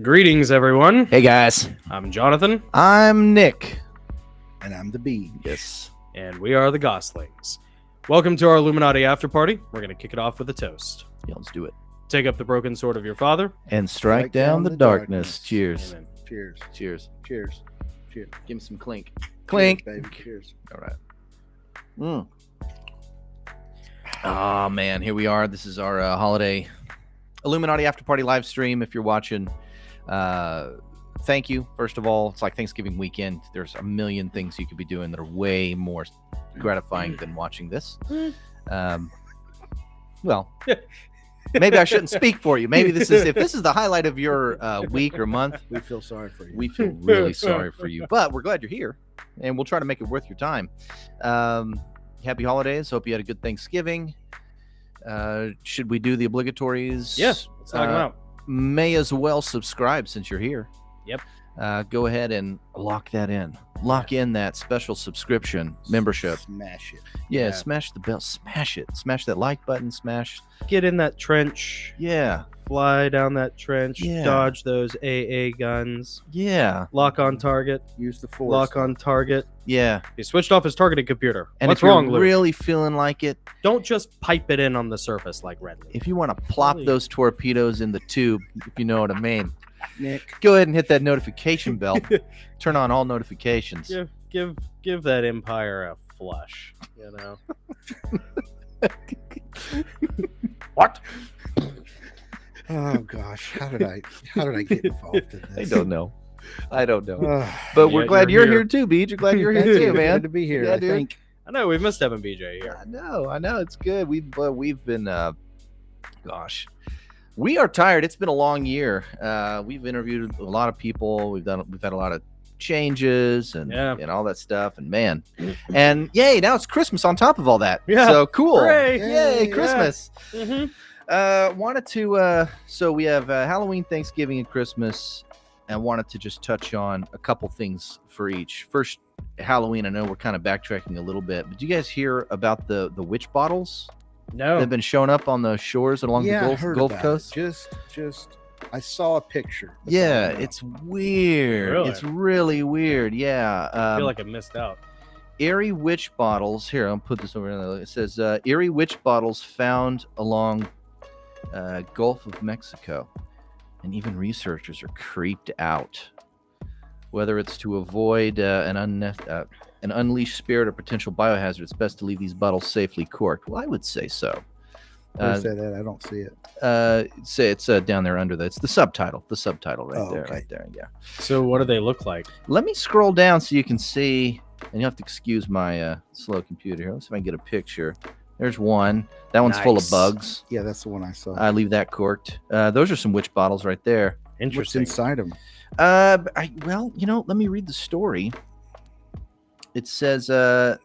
Greetings, everyone. Hey, guys. I'm Jonathan. I'm Nick. And I'm the bee. Yes. And we are the Goslings. Welcome to our Illuminati Afterparty. We're going to kick it off with a toast. Yeah, let's do it. Take up the broken sword of your father. And strike down the darkness. Cheers. Amen. Cheers. Cheers. Cheers. Cheers. Give me some clink. Cheers, Clink. baby. Cheers. All right. Oh, man. Here we are. This is our holiday Illuminati Afterparty live stream. If you're watching, thank you. First of all, it's like Thanksgiving weekend. There's a million things you could be doing that are way more gratifying than watching this. Well, maybe I shouldn't speak for you. Maybe if this is the highlight of your week or month, We feel sorry for you. we feel really sorry for you. But we're glad you're here, and we'll try to make it worth your time. Happy holidays. Hope you had a good Thanksgiving. Should we do the obligatories? Yeah, let's knock them out. May as well subscribe since you're here. Yep. Go ahead and lock that in. Lock in that special subscription membership. Smash it. Yeah, Yeah. smash the bell. Smash it. Smash that like button. Smash. Get in that trench. Yeah. Fly down that trench. Yeah. Dodge those AA guns. Yeah. Lock on target. Use the force. Lock on target. Yeah. He switched off his targeting computer. And What's if you're wrong, Luke? really feeling like it, Don't just pipe it in on the surface like Redley. if you want to plop Really? those torpedoes in the tube, if you know what I mean, Nick. go ahead and hit that notification bell. Turn on all notifications. Give that empire a flush. You know. What? Oh gosh. How did I get involved in I this? don't know. I don't know. Ugh. But we're Yeah, glad you're you're here. here too, Beach. We're glad you're here too, Glad man. to be here. Yeah, I dude. think. I know we've missed having BJ here. I know. It's good. We've been gosh. We are tired. It's been a long year. We've interviewed a lot of people. We've had a lot of changes and all that stuff. And man, and yay! Now it's Christmas on top of all that. Yeah. So cool! Hooray. Yay! Yeah. Christmas. Mm-hmm. Wanted to. So we have Halloween, Thanksgiving, and Christmas, and wanted to just touch on a couple things for each. First, Halloween. I know we're kind of backtracking a little bit, but did you guys hear about the witch bottles? No. They've been showing up on the shores along Yeah, I the heard Gulf about Coast. it. Just. I saw a picture. That's Yeah, all I know. it's weird. Really? It's really weird. Yeah. I feel like I missed out. Eerie witch bottles. Here, I'll put this over here. It says eerie witch bottles found along Gulf of Mexico, and even researchers are creeped out. Whether it's to avoid an unleashed spirit or potential biohazard, it's best to leave these bottles safely corked. Well, I would say so. Where say that? I don't see it. Say it's down there under it's the subtitle right Oh, there, okay. right there. Yeah. So what do they look like? Let me scroll down so you can see, and you have to excuse my slow computer here. Let's see if I can get a picture. There's one. That one's full of Nice. bugs. Yeah, that's the one I saw. I leave that corked. Those are some witch bottles right there. What's Interesting. inside them? Well, let me read the story. It says, let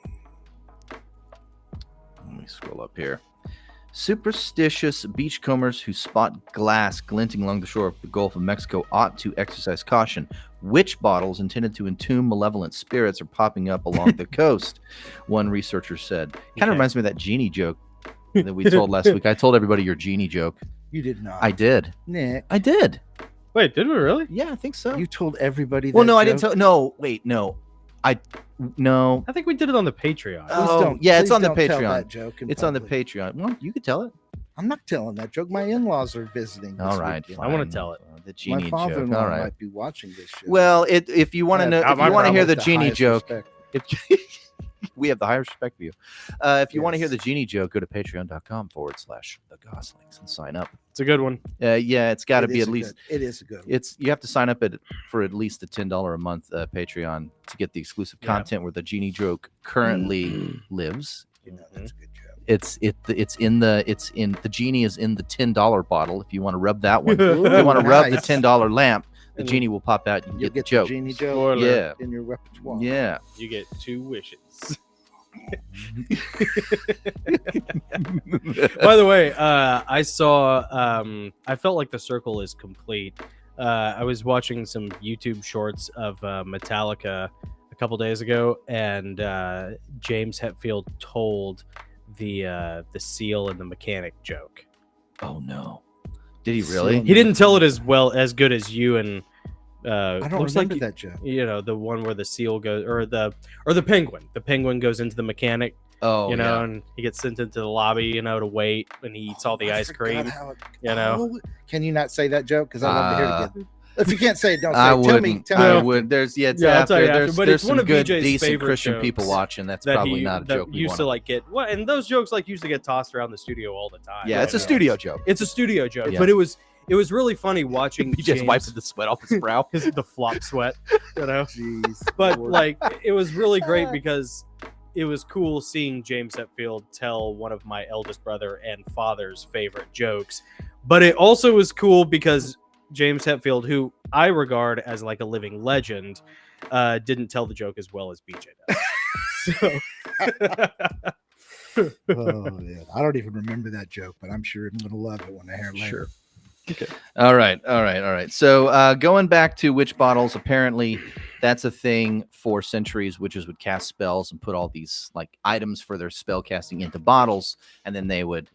me scroll up here. Superstitious beachcombers who spot glass glinting along the shore of the Gulf of Mexico ought to exercise caution. Witch bottles intended to entomb malevolent spirits are popping up along the coast, one researcher said. Kind of Okay. reminds me of that genie joke that we told last week. I told everybody your genie joke. You did not. I did. Nick. I did. Wait, did we really? Yeah, I think so. You told everybody. Well, that no, I didn't joke? tell. No, wait, no. No. I think we did it on the Patreon. Please Oh, don't. yeah, it's please on the don't tell Patreon. that joke in It's on the public. Patreon. Well, you could tell it. I'm not telling that joke. My in-laws are visiting. This All right, weekend. I wanna fine. tell it. The genie My joke. father-in-law All right. might be watching this show. Well, if you want to know, I if you want to hear the probably genie highest joke, respect. we have the highest respect for you. If you want to hear Yes. the genie joke, go to patreon.com/the Goslings and sign up. It's a good one. Yeah, it's got to It be is at a least. good- It is a good. One. You have to sign up for at least the $10 a month Patreon to get the exclusive Yeah. content where the genie joke currently lives. You know, that's a good joke. The genie is in the $10 bottle. If you want to rub that one, Ooh, if you want to rub the nice. $10 lamp, the And genie will pop out. You can You'll get the get joke. the genie joke Spoiler. Yeah, in your repertoire. yeah. You get 2 wishes. By the way, I saw. I felt like the circle is complete. I was watching some YouTube shorts of Metallica a couple days ago, and James Hetfield told the seal and the mechanic joke. Oh no. Did he really? He didn't tell it as good as you and. I don't looks remember like that joke. you know the one where the seal goes or the penguin. The penguin goes into the mechanic. Oh, you know, yeah. and he gets sent into the lobby, you know, to wait, and he eats all the ice cream. You know, Can you not say that joke? Because I'd love to hear it again. If you can't say it, don't say I it. wouldn't. Tell me. I after. would. There's it's Yeah, I'll after. tell you after, There's but there's it's some one of good, BJ's decent favorite Christian people jokes watching. That's that probably he not a that joke we used want to like get. Well, and those jokes like used to get tossed around the studio all the time. Yeah, it's a You know, studio joke. It's a studio joke, Yeah. but it was really funny watching. He just James, wipes the sweat off his brow. the flop sweat, you know. Jeez. But Lord. like, it was really great because it was cool seeing James Hetfield tell one of my eldest brother and father's favorite jokes. But it also was cool because James Hetfield, who I regard as like a living legend, didn't tell the joke as well as BJ does. Oh, yeah. I don't even remember that joke, but I'm sure I'm going to love it when I hear it later. Sure. Okay. All right. So going back to witch bottles, apparently that's a thing for centuries. Witches would cast spells and put all these like items for their spell casting into bottles, and then they would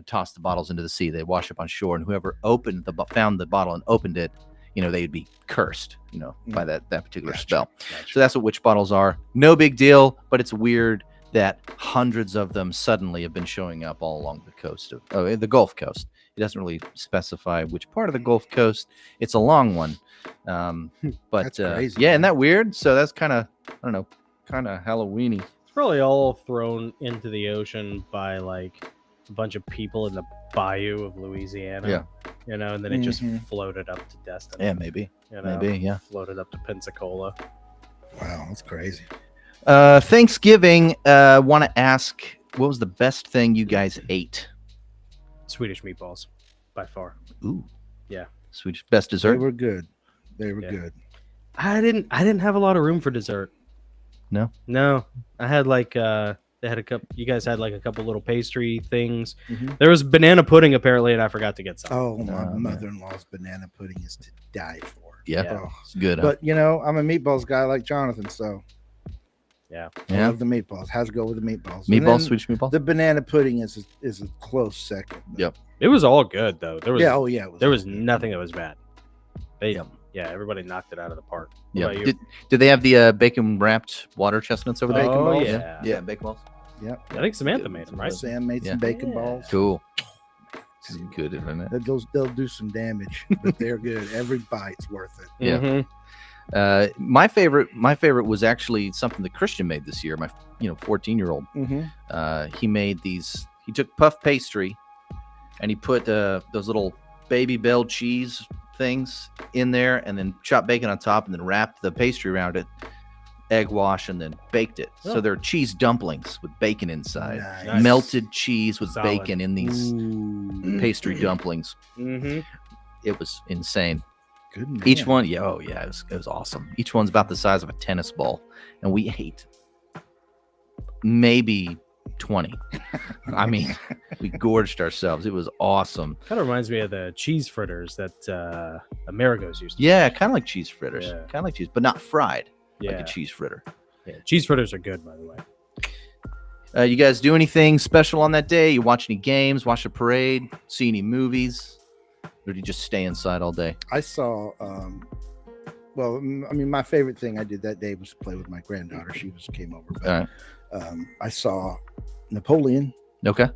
toss the bottles into the sea. They'd wash up on shore, and whoever found the bottle and opened it, you know, they'd be cursed, you know, by that particular spell. Gotcha. So that's what witch bottles are. No big deal, but it's weird that hundreds of them suddenly have been showing up all along the coast of the Gulf Coast. It doesn't really specify which part of the Gulf Coast. It's a long one. But That's crazy, yeah, man. isn't that weird? So that's kind of, I don't know, kind of Halloween-y. It's probably all thrown into the ocean by like a bunch of people in the bayou of Louisiana. Yeah. You know, and then it just Mhm. floated up to Destin. Yeah, maybe. You know, Maybe, yeah. floated up to Pensacola. Wow, that's crazy. Thanksgiving, want to ask, what was the best thing you guys ate? Swedish meatballs, by far. Ooh. Yeah. Swedish best They dessert? were good. They were Yeah. good. I didn't have a lot of room for dessert. No? No. I had like they had a couple. You guys had like a couple little pastry things. Mhm. There was banana pudding apparently, and I forgot to get some. Oh, my man. mother-in-law's banana pudding is to die for. Yeah. Yeah. Oh. It's good. Huh? But, you know, I'm a meatballs guy like Jonathan, so Yeah. I Yeah. love the meatballs. Has to go with the meatballs. And Meatballs, then Swedish meatballs? The banana pudding is a close second. but- Yep. It was all good though. There was Yeah. Oh, yeah. there was good. nothing that was bad. They Yep. yeah, everybody knocked it out of the park. What Yeah. about you? Did they have the bacon wrapped water chestnuts over there? Bacon Oh, balls? yeah. Yeah, bacon balls. Yep. I think Samantha made them, right? Sam made Yeah. some bacon Yeah. balls. Cool. It's good, isn't it? They'll do some damage, but they're good. Every bite's worth it. Yeah. Mhm. My favorite was actually something that Christian made this year. My 14-year-old. Mm-hmm. He made these. He took puff pastry, and he put those little baby bell cheese things in there, and then chopped bacon on top, and then wrapped the pastry around it, egg wash, and then baked it. So Oh. they're cheese dumplings with bacon inside, Nice. melted cheese with Solid. bacon in these Ooh, pastry dumplings. Mhm. It was insane. good man. Each one, it was awesome. Each one's about the size of a tennis ball, and we ate maybe 20. I mean, we gorged ourselves. It was awesome. Kind of reminds me of the cheese fritters that Amerigo's used to. Yeah, kind of like cheese fritters. Yeah. Kind of like cheese, but not fried Yeah. like a cheese fritter. Yeah. Cheese fritters are good, by the way. You guys do anything special on that day? You watch any games? Watch a parade? See any movies? Or do you just stay inside all day? I saw. My favorite thing I did that day was play with my granddaughter. She came over. But, All right. I saw Napoleon. Okay.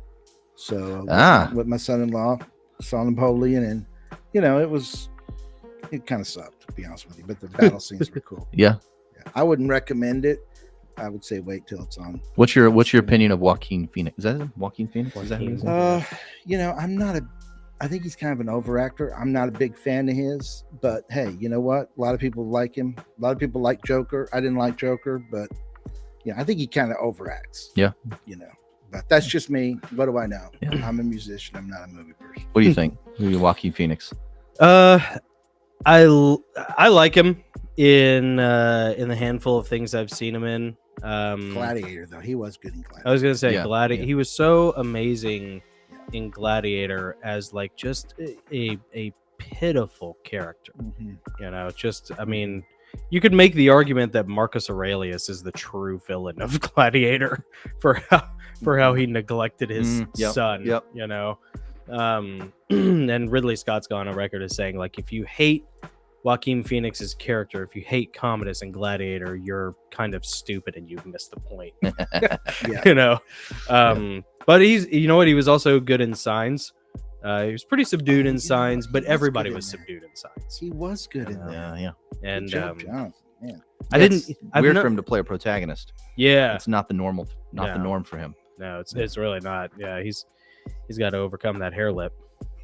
So Ah. with my son-in-law, saw Napoleon, and it kind of sucked, to be honest with you. But the battle scenes were cool. Yeah. Yeah. I wouldn't recommend it. I would say wait till it's on. What's your opinion of Joaquin Phoenix? Is that him? Joaquin Phoenix? Is that who his name is? I think he's kind of an overactor. I'm not a big fan of his, but hey, you know what? A lot of people like him. A lot of people like Joker. I didn't like Joker, but I think he kind of overacts. Yeah. But that's just me. What do I know? Yeah. I'm a musician. I'm not a movie person. What do you think? Who are you, Joaquin Phoenix? I like him in the handful of things I've seen him in. Gladiator, though, he was good in Gladiator. I was gonna say Yeah, Gladiator. yeah. He was so amazing in Gladiator as like just a pitiful character. Mhm. Just I mean, you could make the argument that Marcus Aurelius is the true villain of Gladiator for how he neglected his Yep, son. yep. And Ridley Scott's gone on record as saying, like, if you hate Joaquin Phoenix's character, if you hate Commodus and Gladiator, you're kind of stupid and you've missed the point. Yeah. You know, but you know what? He was also good in Signs. He was pretty subdued in Signs, but everybody was subdued in Signs. He was good in that. Yeah. And Good job, Jonathan. Yeah. It's weird for him to play a protagonist. Yeah, It's not the normal, the norm for him. no, it's really not. Yeah, he's got to overcome that hair lip.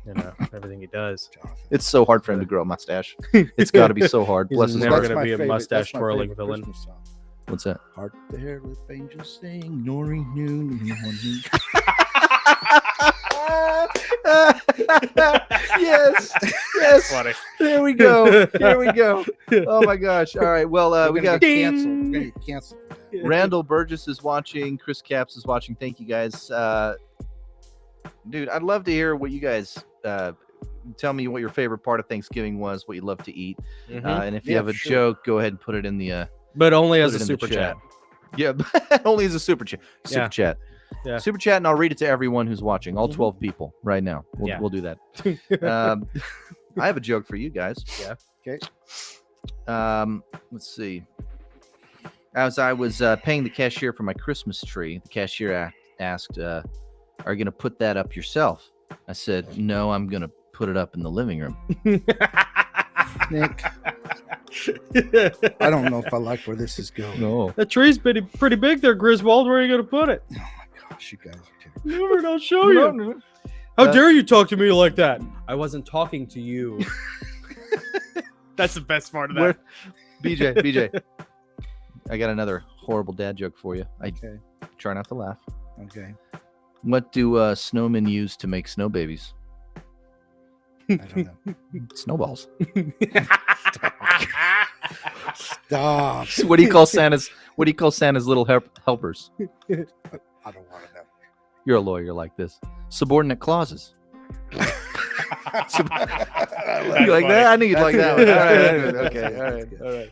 You know, everything he does. Jonathan. It's so hard for him to grow a mustache. It's got to be so hard. He's Bless his never heart. That's gonna my be a favorite- mustache that's my twirling favorite villain. Christmas song. What's that? Heart the hair lip angels sing, ignoring noon. Yes. Funny. There we go. Oh my gosh. All right. Well, we got cancel. We're gonna get canceled. Randall Burgess is watching. Chris Caps is watching. Thank you guys. Dude, I'd love to hear what you guys tell me what your favorite part of Thanksgiving was, what you love to eat. And if you have a joke, go ahead and put it in the But only as put a it in the super chat. Yeah, only as a super chat. Yeah. Yeah. Super chat, and I'll read it to everyone who's watching, all 12 people right now. We'll do that. I have a joke for you guys. Yeah. Okay. Let's see. As I was paying the cashier for my Christmas tree, the cashier asked, "Are you going to put that up yourself?" I said, "No, I'm going to put it up in the living room." Nick, I don't know if I like where this is going. No. That tree's pretty big there, Griswold. Where are you going to put it? Oh my gosh, you guys are terrible. Never, I'll show you. How dare you talk to me like that? I wasn't talking to you. That's the best part of that. BJ, I got another horrible dad joke for you. Okay. Try not to laugh. Okay. What do snowmen use to make snow babies? I don't know. Snowballs. Stop. What do you call Santa's little helpers? I don't want to know. You're a lawyer like this. Subordinate clauses. You like that? I knew you'd like that one. All right. Okay. All right.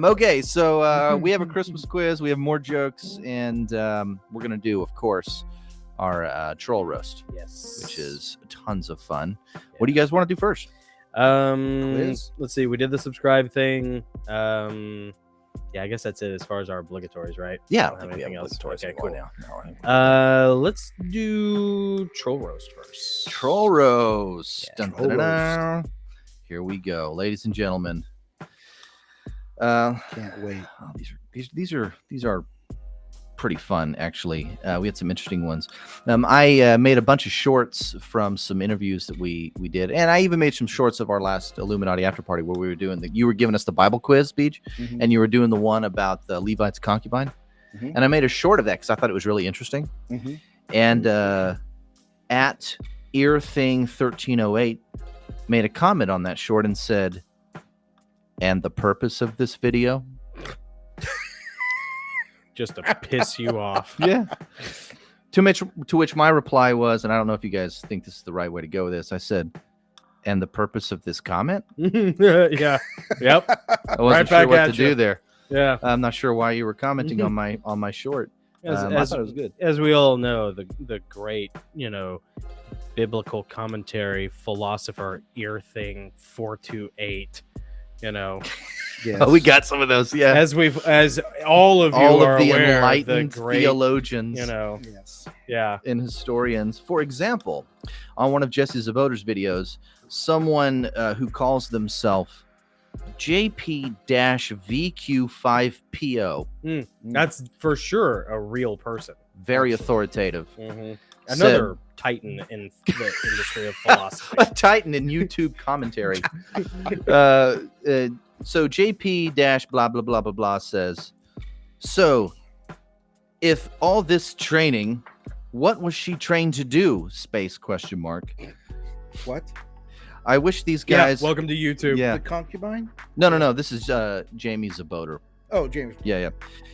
Okay. So we have a Christmas quiz. We have more jokes, and we're gonna do, of course, our troll roast, Yes. which is tons of fun. What do you guys want to do first? Quiz? Let's see. We did the subscribe thing. Yeah, I guess that's it as far as our obligatories, right? Yeah, I don't have anything else. Okay, cool. cool. Let's do troll roast first. Troll roast. Yeah, Dun, troll dun, dun, dun. Here we go, ladies and gentlemen. Can't wait. Oh, these are pretty fun, actually. We had some interesting ones. I made a bunch of shorts from some interviews that we did, and I even made some shorts of our last Illuminati Afterparty where we were doing you were giving us the Bible quiz, Beach, and you were doing the one about the Levite's concubine, and I made a short of that because I thought it was really interesting. And at earthing1308 made a comment on that short and said, "And the purpose of this video." Just to piss you off. Yeah. To which my reply was, and I don't know if you guys think this is the right way to go with this, I said, "And the purpose of this comment?" Yeah. Yep. I wasn't Right sure back what at to you. do there. Yeah. I'm not sure why you were commenting on my short. I thought it was good. As we all know, the great, biblical commentary philosopher Earthing 428, Yes. Oh, we got some of those. Yeah. as all of you All are of the aware, enlightened the great, theologians Yes. yeah. and historians. For example, on one of Jesse Zaboter's videos, someone who calls themselves JP-VQ5PO. That's for sure a real person. Very authoritative. Another titan in the industry of philosophy. A titan in YouTube commentary. So JP dash blah blah blah blah blah says, "So, if all this training, what was she trained to do?" Space question mark. What? I wish these guys. Yeah, welcome to YouTube. Yeah. The concubine? No. This is Jamie Zaboter. Oh, James. Yeah.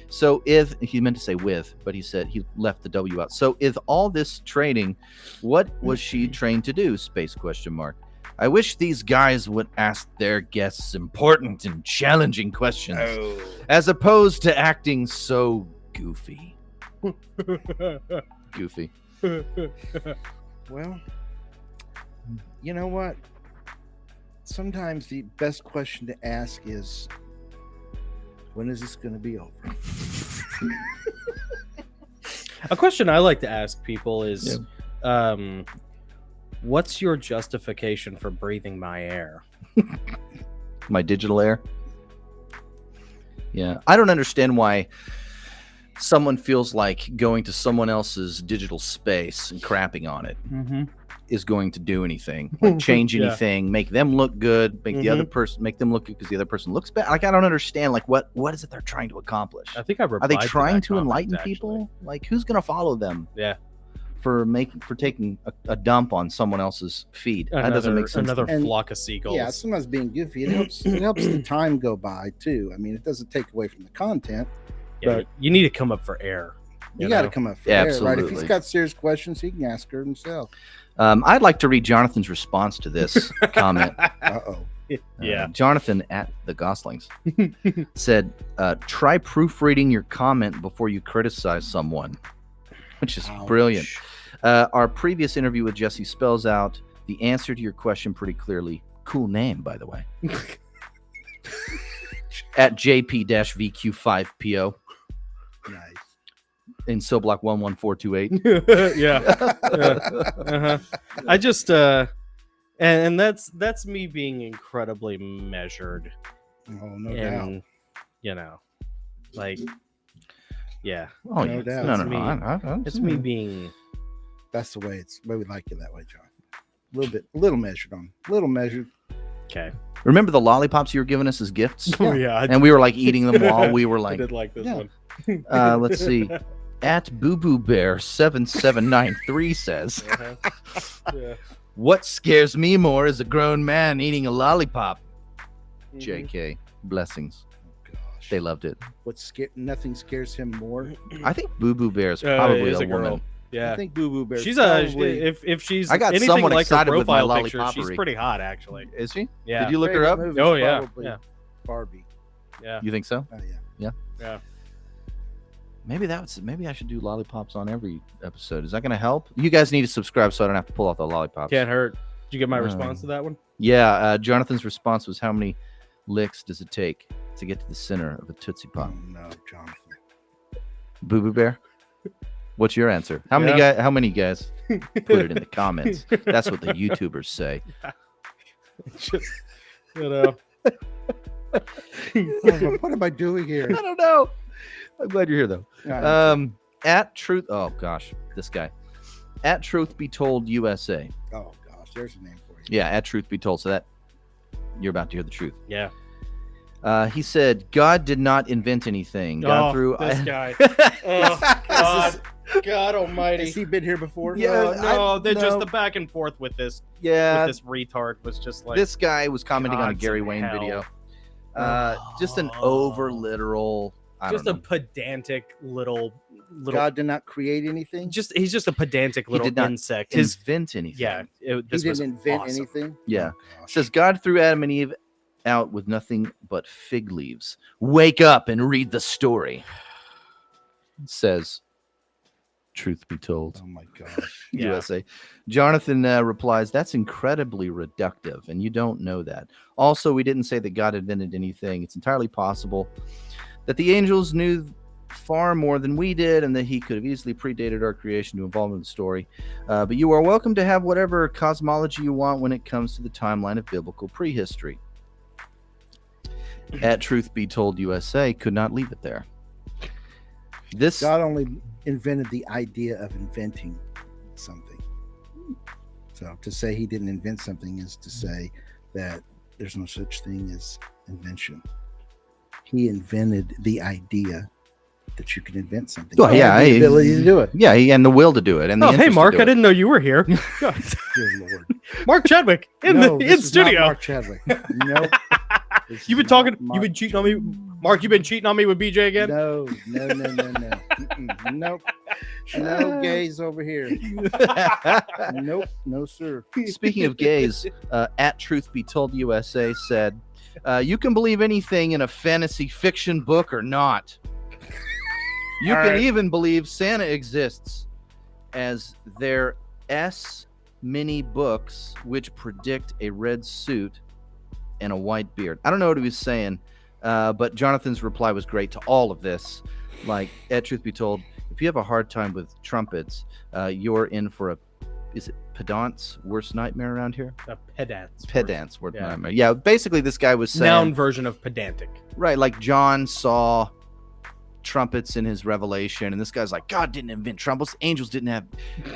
So if he meant to say with, but he said he left the W out. So if all this training, what was she trained to do? Space question mark. I wish these guys would ask their guests important and challenging questions, as opposed to acting so goofy. Goofy. Well, You know what? Sometimes the best question to ask is, when is this going to be over? A question I like to ask people is, what's your justification for breathing my air? My digital air. Yeah, I don't understand why someone feels like going to someone else's digital space and crapping on it is going to do anything, like change Yeah. anything, make them look good, make the other person make them look good because the other person looks bad. Like, I don't understand, like, what is it they're trying to accomplish? I think I Are replied they to trying that to comment, enlighten actually. people? Like, who's gonna follow them? Yeah. For taking a dump on someone else's feed. That doesn't make sense. Another And- flock of seagulls. Yeah, sometimes being goofy, it helps the time go by too. I mean, it doesn't take away from the content. Yeah, but- you need to come up for air. You got to know? come up for Yeah, air, right? If he's absolutely. got serious questions, he can ask her himself. I'd like to read Jonathan's response to this comment. Uh-oh. Yeah. Jonathan at the Goslings said, try proofreading your comment before you criticize someone, which is brilliant. Our previous interview with Jesse spells out the answer to your question pretty clearly. Cool name, by the way. At JP-VQ5PO Nice. in cell block 11428. Yeah. Uh-huh. I just and that's me being incredibly measured, Oh, no doubt. and you know, like, yeah, Oh, No yeah. doubt. No, It's no, me. no. it's me being That's the way we like it that way, John. A little measured on, a little measured. okay. Remember the lollipops you were giving us as gifts? Oh yeah, And we were like eating them while we were I like, did like this Yeah. one. let's see. At Boo Boo Bear 7793 says, Uh-huh. Yeah. what scares me more is a grown man eating a lollipop. Mhm. JK, blessings. Gosh, They loved it. nothing scares him more. I think Boo Boo Bear is Uh, probably is a a girl. woman. Yeah. I think Boo Boo Bear. She's probably if she's I got anything somewhat like her excited with my profile picture, she's lollipoppery. pretty hot actually. Is she? Yeah. Did you look her up? Favorite movie's Oh, yeah. probably Yeah. Barbie. Yeah. You think so? Oh yeah. Yeah. Maybe I should do lollipops on every episode. Is that going to help? You guys need to subscribe so I don't have to pull out the lollipops. Can't hurt. Did you get my response to that one? Yeah, Jonathan's response was, how many licks does it take to get to the center of a Tootsie Pop? Oh no, Jonathan. Boo Boo Bear? What's your answer? How many guys put it in the comments? That's what the YouTubers say. Just, you know. What am I doing here? I don't know. I'm glad you're here though. Oh At Truth, oh gosh, this guy. At Truth Be Told USA. gosh, there's a name for you. Yeah, at Truth Be Told. So that you're about to hear the truth. Yeah. He said, God did not invent anything. God threw. this guy. Oh, God. God Almighty. Has he been here before? Yeah. No, they're just no. the back and forth with this. Yeah, With this retard was just like this guy was commenting on a Gods Gary in Wayne hell. video. Just an Oh. over literal. I just a don't know. pedantic little. God did not create anything. He's just a pedantic little did not insect. His invent anything. yeah. He This was didn't invent awesome. anything. Yeah. Oh, It gosh. says God threw Adam and Eve out with nothing but fig leaves. Wake up and read the story. It says, truth be told. Oh my gosh. Yeah. USA. Jonathan replies, that's incredibly reductive, and you don't know that. Also, we didn't say that God invented anything. It's entirely possible that the angels knew far more than we did, and that he could have easily predated our creation to involve in the story. But you are welcome to have whatever cosmology you want when it comes to the timeline of biblical prehistory. At Truth Be Told USA could not leave it there. This God only invented the idea of inventing something. So to say he didn't invent something is to say that there's no such thing as invention. He invented the idea that you can invent something. Well, yeah, the ability to do it. Yeah, and the will to do it. And the Oh, hey, interest to Mark! do I it. didn't know you were here. God. Good Lord. Mark Chadwick in No, the this in is not studio. Mark Chadwick. Nope. This You've is been talking. not You've Mark been cheating on me, Mark. You've been cheating on me with BJ again. No. Mm-mm. Nope. No gays over here. Nope. No, sir. Speaking of gays, at Truth Be Told USA said, you can believe anything in a fantasy fiction book or not. You All can right. even believe Santa exists as their mini books which predict a red suit and a white beard. I don't know what he was saying, but Jonathan's reply was great to all of this. Like, truth be told, if you have a hard time with trumpets, you're in for a, is it pedant's worst nightmare around here? A pedant's. Pedant's worst nightmare. Yeah, basically this guy was saying... Noun version of pedantic. Right, like John saw trumpets in his revelation, and this guy's like, God didn't invent trumpets. Angels didn't have...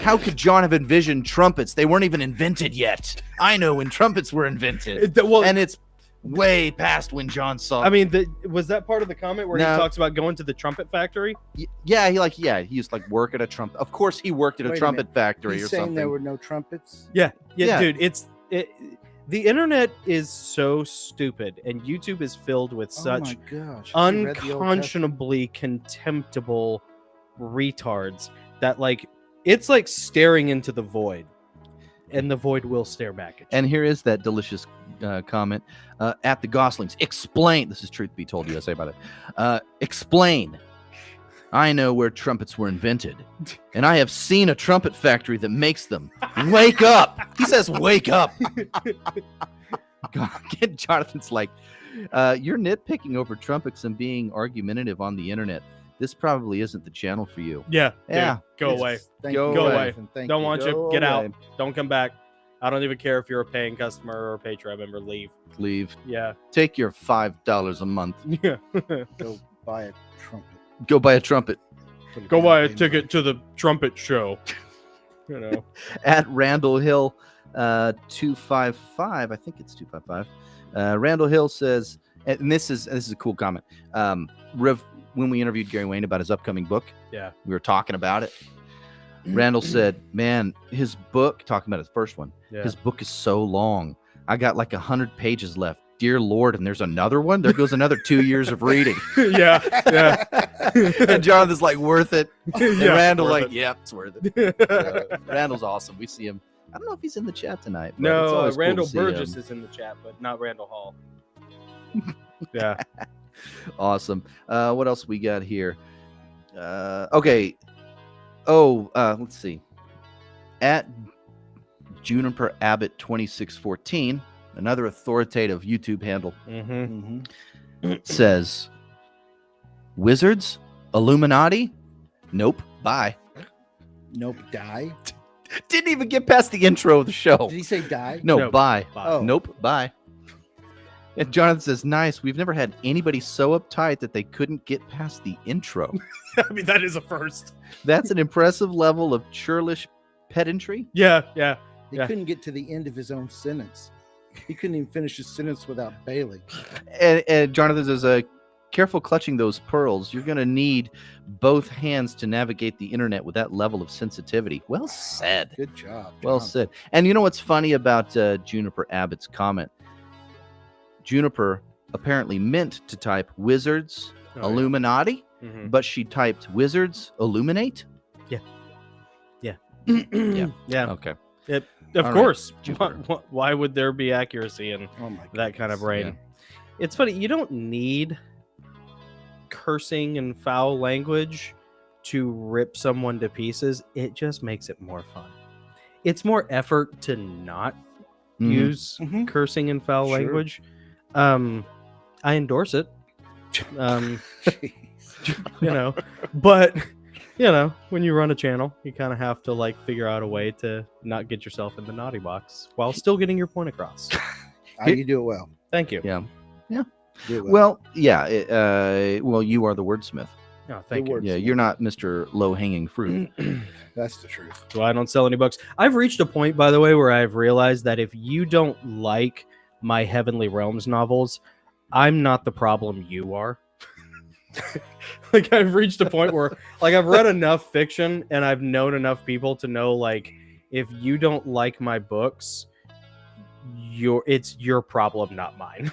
How could John have envisioned trumpets? They weren't even invented yet. I know when trumpets were invented. And it's way past when John saw... I mean, was that part of the comment where he talks about going to the trumpet factory? Yeah, he used to like work at a trumpet. Of course, he worked at a trumpet factory He's or saying something. there were no trumpets. Yeah, dude. The internet is so stupid, and YouTube is filled with such unconscionably contemptible retards that, like, it's like staring into the void, and the void will stare back at you. And here is that delicious comment at the Goslings. Explain. This is Truth Be Told USA about it. Explain. I know where trumpets were invented, and I have seen a trumpet factory that makes them. Wake up! He says, wake up! God, Jonathan's like, you're nitpicking over trumpets and being argumentative on the internet. This probably isn't the channel for you. Yeah. Yeah. Go away. Go away. Thank Don't want you. Get away. out. Don't come back. I don't even care if you're a paying customer or a Patreon member. Leave. Leave. Yeah. Take your $5 a month. Yeah. Go buy a trumpet. Go buy a trumpet. Go buy a ticket to the trumpet show. You know. At Randall Hill 255, I think it's 255. Randall Hill says, and this is a cool comment. When we interviewed Gary Wayne about his upcoming book, yeah, we were talking about it. Randall said, man, his book, talking about his first one, his book is so long. I got like 100 pages left. Dear Lord, and there's another one? There goes another 2 years of reading. Yeah. And Jonathan's like, worth it. And Yeah, Randall worth like, it. yeah, it's worth it. Randall's awesome. We see him. I don't know if he's in the chat tonight. But it's No, always cool Randall to see Burgess him. is in the chat, but not Randall Hall. Yeah. Awesome. What else we got here? Okay. Let's see. At Juniper Abbott 2614, another authoritative YouTube handle, says, Wizards? Illuminati? Nope. Bye. Nope. Die. Didn't even get past the intro of the show. Did he say die? No, bye. Oh. Nope. Bye. And Jonathan says, nice. We've never had anybody so uptight that they couldn't get past the intro. I mean, that is a first. That's an impressive level of churlish pedantry. Yeah. He couldn't get to the end of his own sentence. He couldn't even finish his sentence without bailing. And Jonathan says, careful clutching those pearls. You're going to need both hands to navigate the internet with that level of sensitivity. Well said. Good job. Well said. And you know what's funny about Juniper Abbott's comment? Juniper apparently meant to type Wizards Illuminati, but she typed Wizards Illuminate. Yeah. Okay. Of course. Why would there be accuracy in Oh my that kind of brain? Yeah. It's funny. You don't need cursing and foul language to rip someone to pieces. It just makes it more fun. It's more effort to not use cursing and foul language. I endorse it. But when you run a channel, you kind of have to like figure out a way to not get yourself in the naughty box while still getting your point across. You do it well. Thank you. Yeah. Do it Well, yeah. Well, you are the wordsmith. Oh, thank you. Yeah, you're not Mr. Low-hanging fruit. That's the truth. So I don't sell any books. I've reached a point, by the way, where I've realized that if you don't like my Heavenly Realms novels, I'm not the problem, you are. Like, I've reached a point where, like, I've read enough fiction and I've known enough people to know, like, if you don't like my books, it's your problem, not mine.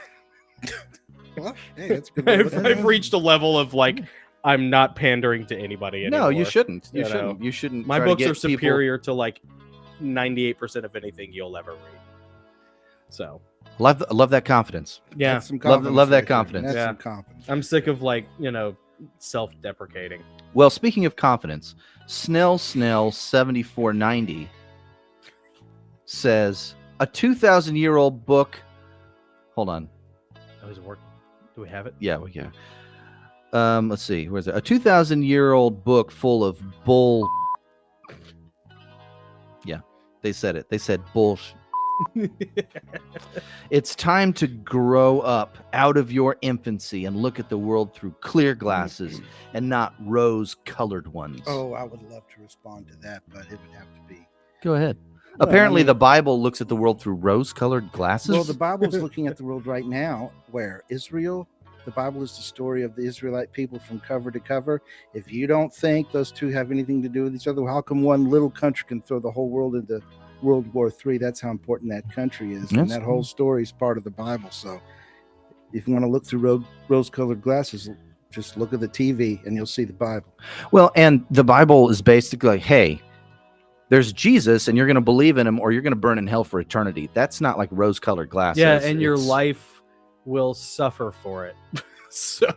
Well, hey, that's a good. I've reached a level of, like, I'm not pandering to anybody anymore. No, you shouldn't. You You shouldn't. You shouldn't. My try to books get are superior to, like, 98% of anything you'll ever read. So Love that confidence. yeah, That's some Love confidence that right there. confidence. That's Yeah. some confidence. I'm sick of, like, self-deprecating. Well, speaking of confidence, Snell 7490 says a 2,000-year-old book. Hold on. Oh, is it working? Do we have it? Yeah, we can. Let's see. Where's it? A 2,000-year-old book full of bull. Yeah, they said it. They said bull. It's time to grow up out of your infancy and look at the world through clear glasses and not rose-colored ones. Oh, I would love to respond to that, but it would have to be. Go ahead. Well, Apparently, I mean- the Bible looks at the world through rose-colored glasses. Well, the Bible is looking at the world right now where Israel, the Bible is the story of the Israelite people from cover to cover. If you don't think those two have anything to do with each other, how come one little country can throw the whole world into World War III? That's how important that country is. And Yes. that whole story is part of the Bible. So if you want to look through rose-colored glasses, just look at the TV and you'll see the Bible. Well, and the Bible is basically like, hey, there's Jesus and you're going to believe in him or you're going to burn in hell for eternity. That's not like rose-colored glasses. Yeah, and your It's- life will suffer for it. So,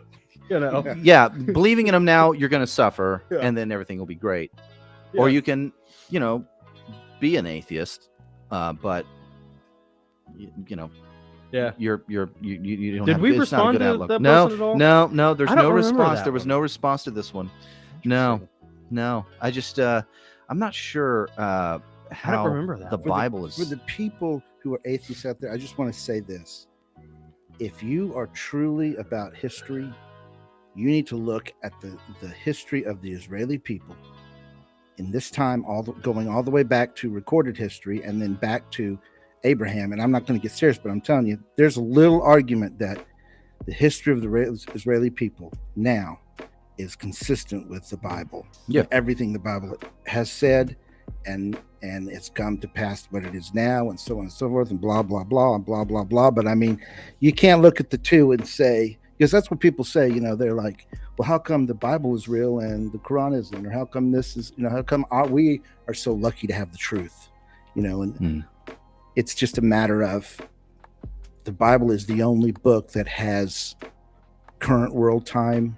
you know. Yeah, believing in him now, you're going to suffer Yeah. and then everything will be great. Or Yeah. you can, be an atheist, but you know, Yeah. you don't Did have, we it's not a respond good to outlook. that No, person at all? no, there's I don't no remember response. that There was one. no response to this one. No. I just I'm not sure I how don't remember that. the one. Bible For is. the people who are atheists out there, I just want to say this. If you are truly about history, you need to look at the history of the Israeli people in this time, going all the way back to recorded history and then back to Abraham. And I'm not going to get serious, but I'm telling you, there's a little argument that the history of the Israeli people now is consistent with the Bible. Yeah. Everything the Bible has said, and it's come to pass what it is now, and so on and so forth, and blah blah blah and blah blah blah. But I mean, you can't look at the two and say, because that's what people say, they're like, well, how come the Bible is real and the Quran isn't, or how come this is, how come we are so lucky to have the truth, and it's just a matter of the Bible is the only book that has current world time,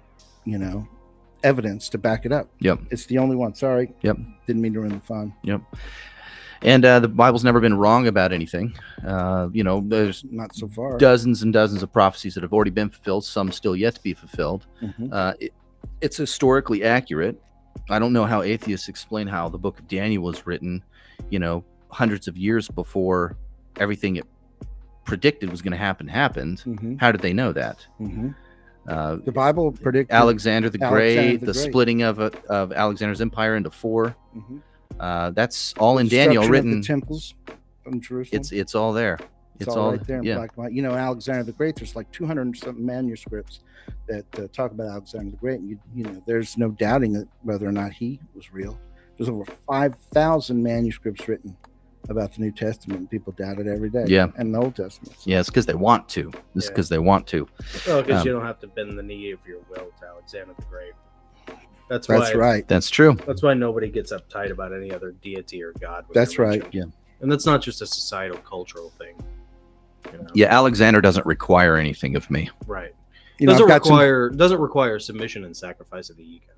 evidence to back it up. Yep. It's the only one. Sorry. Yep. Didn't mean to ruin the fun. Yep. And the Bible's never been wrong about anything. There's Not so far. dozens and dozens of prophecies that have already been fulfilled, some still yet to be fulfilled. Mhm. It's historically accurate. I don't know how atheists explain how the book of Daniel was written, hundreds of years before everything it predicted was going to happen happened. Mhm. How did they know that? Mhm. The Bible predicted Alexander the Great, Alexander the the Great. splitting of Alexander's empire into four. Mhm. That's all in Daniel destruction of written. the temples from Jerusalem. It's all there. It's all right there in black and white. Alexander the Great, there's like 200 and something manuscripts that talk about Alexander the Great. And there's no doubting that whether or not he was real. There's over 5,000 manuscripts written about the New Testament, and people doubt it every day. Yeah. And the Old Testament. Yeah, it's because they want to. This is Yeah. because they want to. Well, because Um, you don't have to bend the knee of your will to Alexander the Great. That's That's why. right. That's true. That's why nobody gets uptight about any other deity or god. when That's they're right. mentioned. Yeah. And that's not just a societal, cultural thing. Yeah, Alexander doesn't require anything of me. Right. I've Doesn't got doesn't require submission and sacrifice of the ego.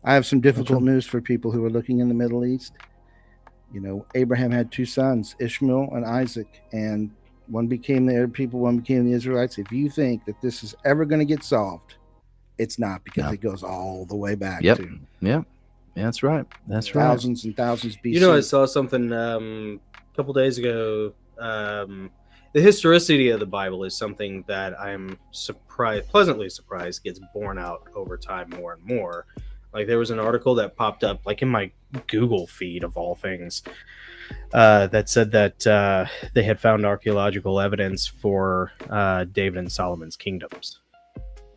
I have some difficult news for people who are looking in the Middle East. Abraham had two sons, Ishmael and Isaac, and one became the Arab people, one became the Israelites. If you think that this is ever going to get solved, it's not, because No. it goes all the way back Yep. to Yeah, that's right. That's right. thousands and thousands BC. I saw something a couple days ago. The historicity of the Bible is something that I'm pleasantly surprised, gets borne out over time more and more. Like, there was an article that popped up, like in my Google feed of all things, that said that they had found archaeological evidence for David and Solomon's kingdoms.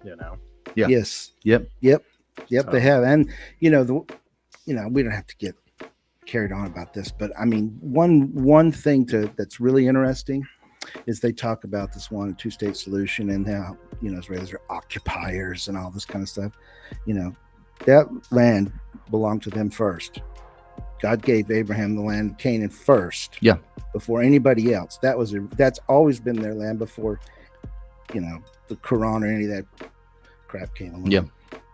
Yeah. Yes. Yep. So, they have. And we don't have to get carried on about this, but I mean, one thing that's really interesting is they talk about this 1 and 2 state solution and how Israelis are occupiers and all this kind of stuff. That land belonged to them first. God gave Abraham the land of Canaan first. Yeah. Before anybody else. That's always been their land before the Quran or any of that crap came along. Yeah.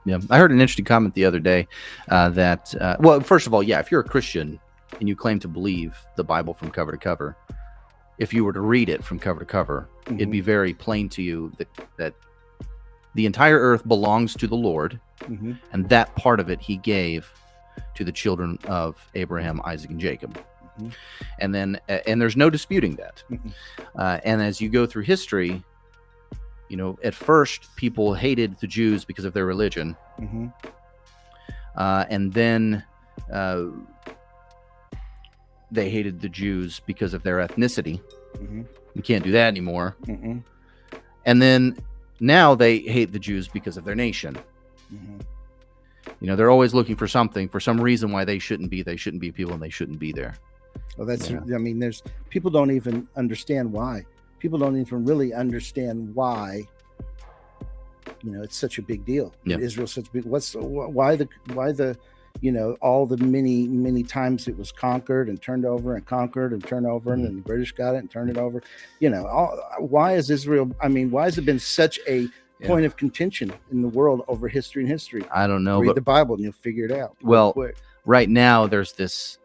Yeah, I heard an interesting comment the other day that, well, first of all, yeah, if you're a Christian, and you claim to believe the Bible from cover to cover, if you were to read it from cover to cover, it'd be very plain to you that the entire earth belongs to the Lord, and that part of it he gave to the children of Abraham, Isaac, and Jacob. And then, and there's no disputing that. And as you go through history, you know, at first people hated the Jews because of their religion, and then they hated the Jews because of their ethnicity. You can't do that anymore. And then now they hate the Jews because of their nation. You know, they're always looking for something, for some reason why they shouldn't be people and they shouldn't be there. Well, that's, I mean, there's people don't even understand why. People don't even really understand why, you know, it's such a big deal. Israel's such a big, why the, you know, all the many times it was conquered and turned over and conquered and turned over, and then the British got it and turned it over. You know, why is Israel, I mean, why has it been such a point of contention in the world over history and history? I don't know. Read the Bible and you'll figure it out. Well, right now there's this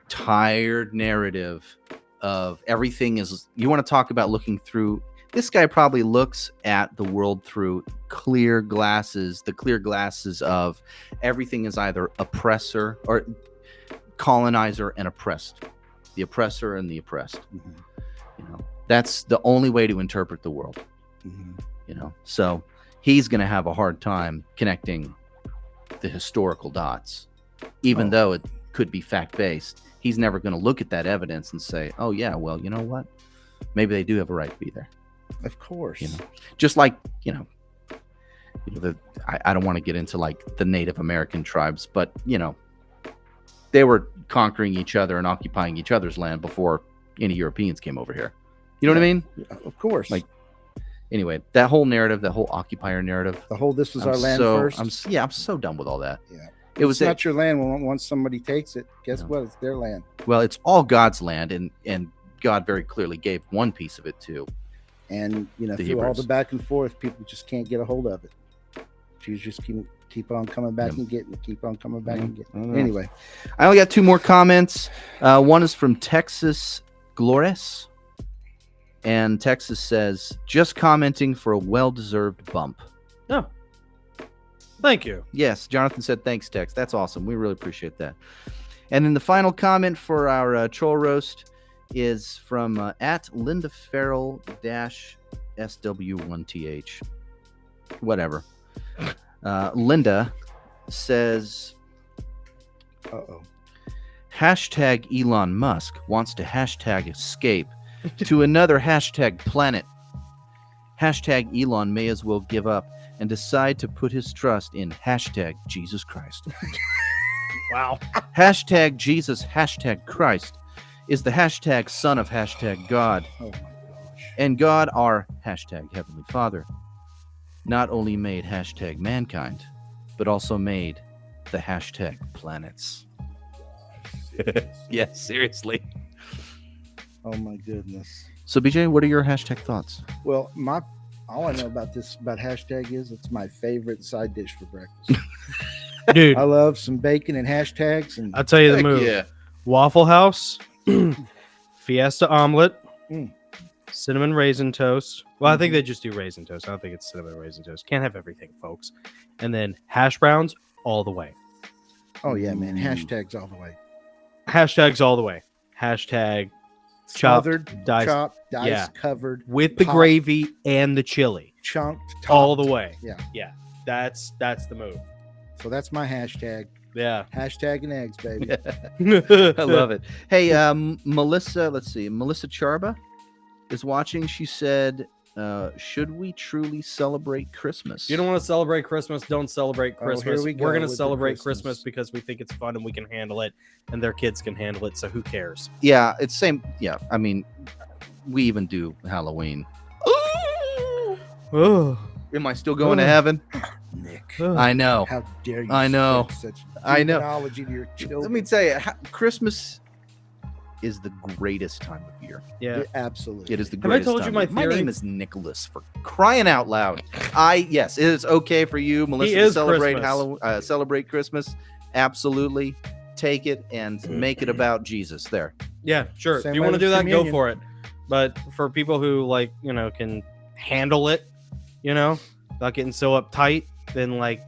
tired narrative of everything is, you want to talk about looking through, this guy probably looks at the world through clear glasses, the clear glasses of everything is either oppressor or colonizer and oppressed, the oppressor and the oppressed. You know, that's the only way to interpret the world. You know, so he's going to have a hard time connecting the historical dots, even though it could be fact-based. He's never going to look at that evidence and say, oh yeah, well, you know what? Maybe they do have a right to be there. Of course. You know, just like, you know, I don't want to get into like the Native American tribes, but you know, they were conquering each other and occupying each other's land before any Europeans came over here. You know what I mean? Of course. Like, anyway, that whole narrative, that whole occupier narrative, the whole this was our land first. I'm so done with all that. Yeah. It was not your land. Once somebody takes it, guess what? It's their land. Well, it's all God's land, and God very clearly gave one piece of it to. And you know, through all the back and forth, people just can't get a hold of it. Jews just keep on coming back and getting, keep on coming back and getting. Anyway, I only got 2 more comments. One is from Texas Glores, and Texas says, "Just commenting for a well-deserved bump." Oh, thank you. Yes, Jonathan said, "Thanks, Tex. That's awesome. We really appreciate that." And then the final comment for our troll roast is from at Linda Farrell -SW1TH. Whatever. Linda says, hashtag Elon Musk wants to hashtag escape to another hashtag planet. Hashtag Elon may as well give up and decide to put his trust in hashtag Jesus Christ. Wow. Hashtag Jesus, hashtag Christ is the hashtag son of hashtag God. Oh my gosh. And God, our hashtag Heavenly Father, not only made hashtag mankind, but also made the hashtag planets. Yes, seriously. Oh my goodness. So BJ, what are your hashtag thoughts? Well, all I know about hashtag is it's my favorite side dish for breakfast. Dude, I love some bacon and hashtags, and I'll tell you the move. Yeah. Waffle House, Fiesta omelet, cinnamon raisin toast. Well, I think they just do raisin toast. I don't think it's cinnamon raisin toast. Can't have everything, folks. And then hash browns all the way. Oh yeah, man. Hashtags all the way. Hashtags all the way. Hashtag Smothered, chopped, diced, covered with the gravy and the chili, chunked, topped. all the way. Yeah. That's the move. So that's my hashtag. Yeah. Hashtag and eggs, baby. I love it. Hey, Melissa, let's see. Melissa Charba is watching. She said, should we truly celebrate Christmas? You don't want to celebrate Christmas, don't celebrate Christmas. Here we go We're going to with celebrate the Christmas because we think it's fun and we can handle it, and their kids can handle it, so who cares? Yeah, it's same. Yeah, I mean, we even do Halloween. Oh. Am I still going to heaven? Nick, I know. how dare you? I know. Such I know. demonology to your children. Let me tell you, Christmas is the greatest time of year. Yeah. Absolutely. It is the Have I greatest. told you my My theory? name is Nicholas, for crying out loud. Yes, it is okay for you, Melissa, He to is celebrate Christmas. Celebrate Christmas. Absolutely. take it and make it about Jesus. There. Yeah, sure. Same If you way want to with do that, communion. go for it. But for people who like, can handle it, not getting so uptight, then like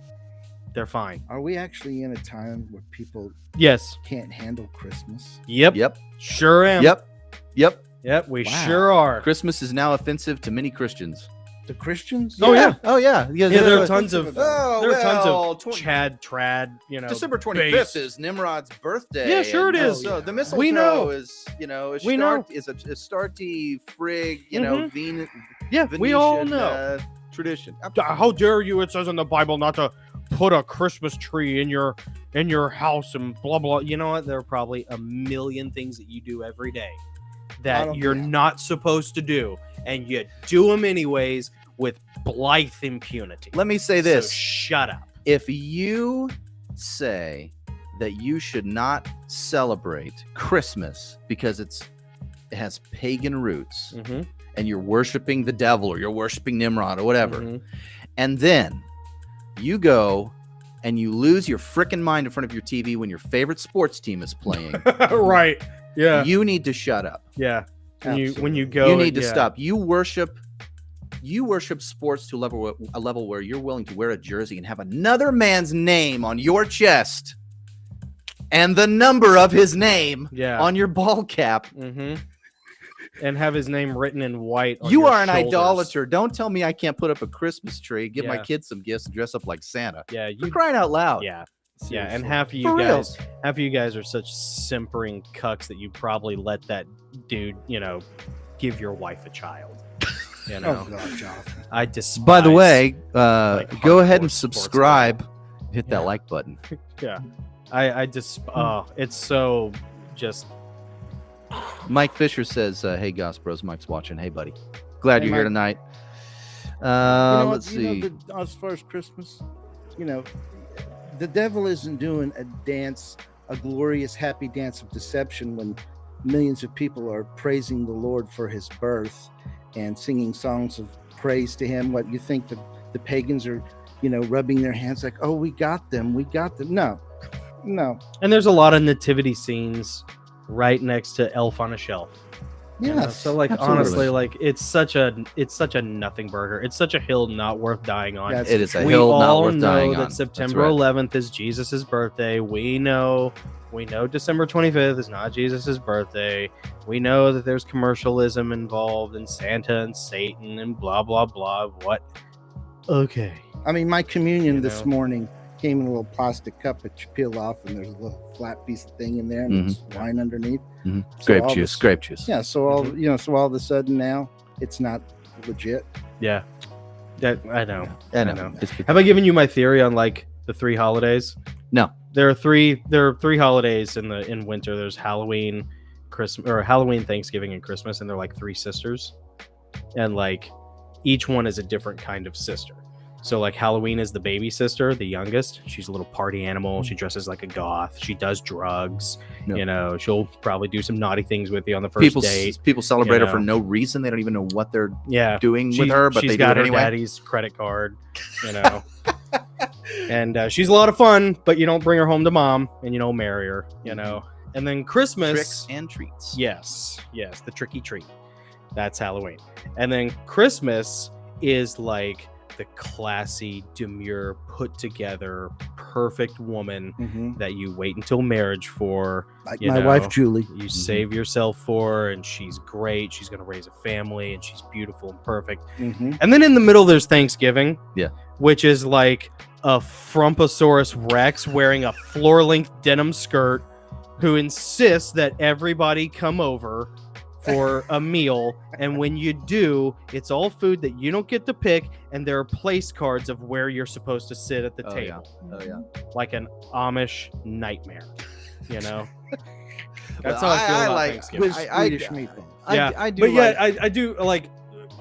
they're fine. Are we actually in a time where people Yes. can't handle Christmas? Yep. Sure am. Yep. We Wow. sure are. Christmas is now offensive to many Christians. The Christians? Oh, yeah. Oh yeah. Yeah, there are Well, tons of Oh, there are tons well, of Chad trad, December 25th base. is Nimrod's birthday. Yeah, sure it and is. So the mistletoe We know. is, We know. is a Starty frig, Mhm. Venus. Yeah, we all Venetian, know. Tradition. How dare you? It says in the Bible not to put a Christmas tree in your house and blah blah. You know what? There are probably a million things that you do every day that you're not supposed to do, and you do them anyways with blithe impunity. Let me say this. So shut up. If you say that you should not celebrate Christmas because it has pagan roots Mm-hmm. and you're worshiping the devil or you're worshiping Nimrod or whatever, Mm-hmm. and then you go and you lose your frickin' mind in front of your TV when your favorite sports team is playing, Right. Yeah. you need to shut up. Yeah. When you Absolutely. go, You need to yeah. stop. You worship sports to a level where you're willing to wear a jersey and have another man's name on your chest and the number of his name Yeah. on your ball cap. Mm-hmm. And have his name written in white. On You your are an shoulders. idolater. Don't tell me I can't put up a Christmas tree, give my Yeah. kids some gifts, and dress up like Santa. Yeah. You're You. crying out loud. Yeah. Yeah. And Seriously. half of you For real. guys are such simpering cucks that you probably let that dude, give your wife a child. You know, Oh God, Jonathan. I despise. By the way, like, go ahead hardcore and sports subscribe. Hit Yeah. that like button. yeah, I just it's so just Mike Fisher says, "Hey, Goss Bros, Mike's watching. Hey, buddy, glad Hey, you're here Mike. tonight." What? Let's see. As far as Christmas, the devil isn't doing a dance, a glorious happy dance of deception when millions of people are praising the Lord for his birth and singing songs of praise to him. What you think the pagans are, rubbing their hands like, oh, we got them. No. and there's a lot of nativity scenes right next to Elf on a Shelf. Yes. So like absolutely. honestly, like it's such a nothing burger. It's such a hill not worth dying on. That's It is a We hill not all worth know dying that on. That's September right. 11th is Jesus's birthday. We know December 25th is not Jesus's birthday. We know that there's commercialism involved and Santa and Satan and blah blah blah. What? Okay. I mean, my communion You this know. morning came in a little plastic cup that you peel off, and there's a little flat piece of thing in there, and there's wine underneath. So Grape all juice. this- Grape juice. Yeah, so all of a sudden now it's not legit. Yeah. That I know. I I know. know. It's Have I given you my theory on like the 3 holidays? No. There are three holidays in winter. There's Halloween, Halloween, Thanksgiving, and Christmas, and they're like 3 sisters. And like each one is a different kind of sister. So like Halloween is the baby sister, the youngest. She's a little party animal. She dresses like a goth. She does drugs. Yep. She'll probably do some naughty things with you on the first date. People celebrate her know. for no reason. They don't even know what they're Yeah. doing with her, but she's they do got it her anyway. daddy's credit card, and she's a lot of fun, but you don't bring her home to mom and you don't marry her, And then Christmas, Tricks and treats. yes, the tricky treat. That's Halloween. And then Christmas is like the classy, demure, put together, perfect woman that you wait until marriage for. Like You my know. wife Julie. You save yourself for her, and she's great. She's going to raise a family, and she's beautiful and perfect. And then in the middle, there's Thanksgiving. Yeah. Which is like a Frumposaurus Rex wearing a floor-length denim skirt who insists that everybody come over for a meal. And when you do, it's all food that you don't get to pick, and there are place cards of where you're supposed to sit at the Oh, table. Oh yeah. Like an Amish nightmare, That's Well, how I feel I about like- Thanksgiving. With Swedish meatballs. Yeah, I do. But like, yeah, I do like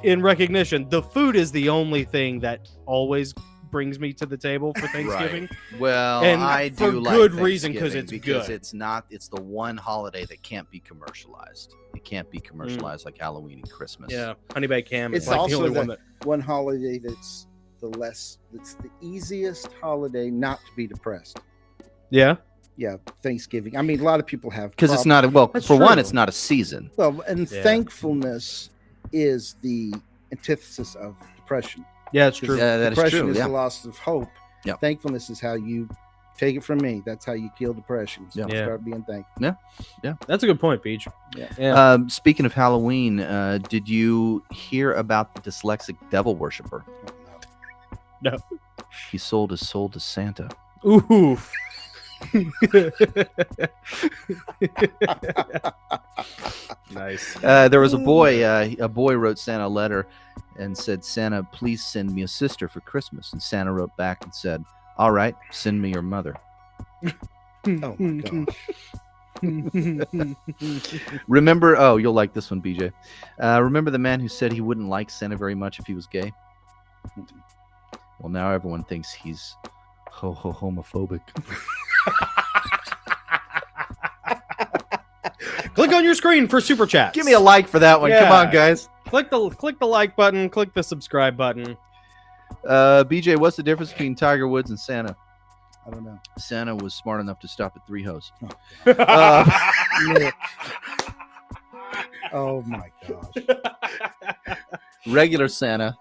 in recognition. The food is the only thing that always brings me to the table for Thanksgiving. Well, And I for do like good reason, 'cause Thanksgiving it's because good. it's not. It's the one holiday that can't be commercialized. It can't be commercialized like Halloween and Christmas. Yeah, honey baked ham is It's like the also only the- one that. One holiday that's the easiest holiday not to be depressed. Yeah, Thanksgiving. I mean, a lot of people have Because it's problems. not well. That's for one, true. it's not a season. Well, and Yeah. thankfulness is the antithesis of depression. Yeah, it's true. Yeah, that is Depression true. is Yeah. the loss of hope. Yep. Thankfulness is how you take it from me. That's how you kill depression. So Yeah. start being thankful. That's a good point, Peach. Yeah. Yeah. Speaking of Halloween, did you hear about the dyslexic devil worshiper? No. He sold his soul to Santa. Ooh. Nice. There was a boy. A boy wrote Santa a letter and said, "Santa, please send me a sister for Christmas." And Santa wrote back and said, "All right, send me your mother." Oh my gosh. Remember? Oh, you'll like this one, BJ. Remember the man who said he wouldn't like Santa very much if he was gay? Well, now everyone thinks he's homophobic. Click on your screen for super chats. Give me a like for that one. Come Yeah. on, guys. click the like button. Click the subscribe button. BJ, what's the difference between Tiger Woods and Santa? I don't know. Santa was smart enough to stop at 3 hoes. Nick. Oh my gosh. Regular Santa,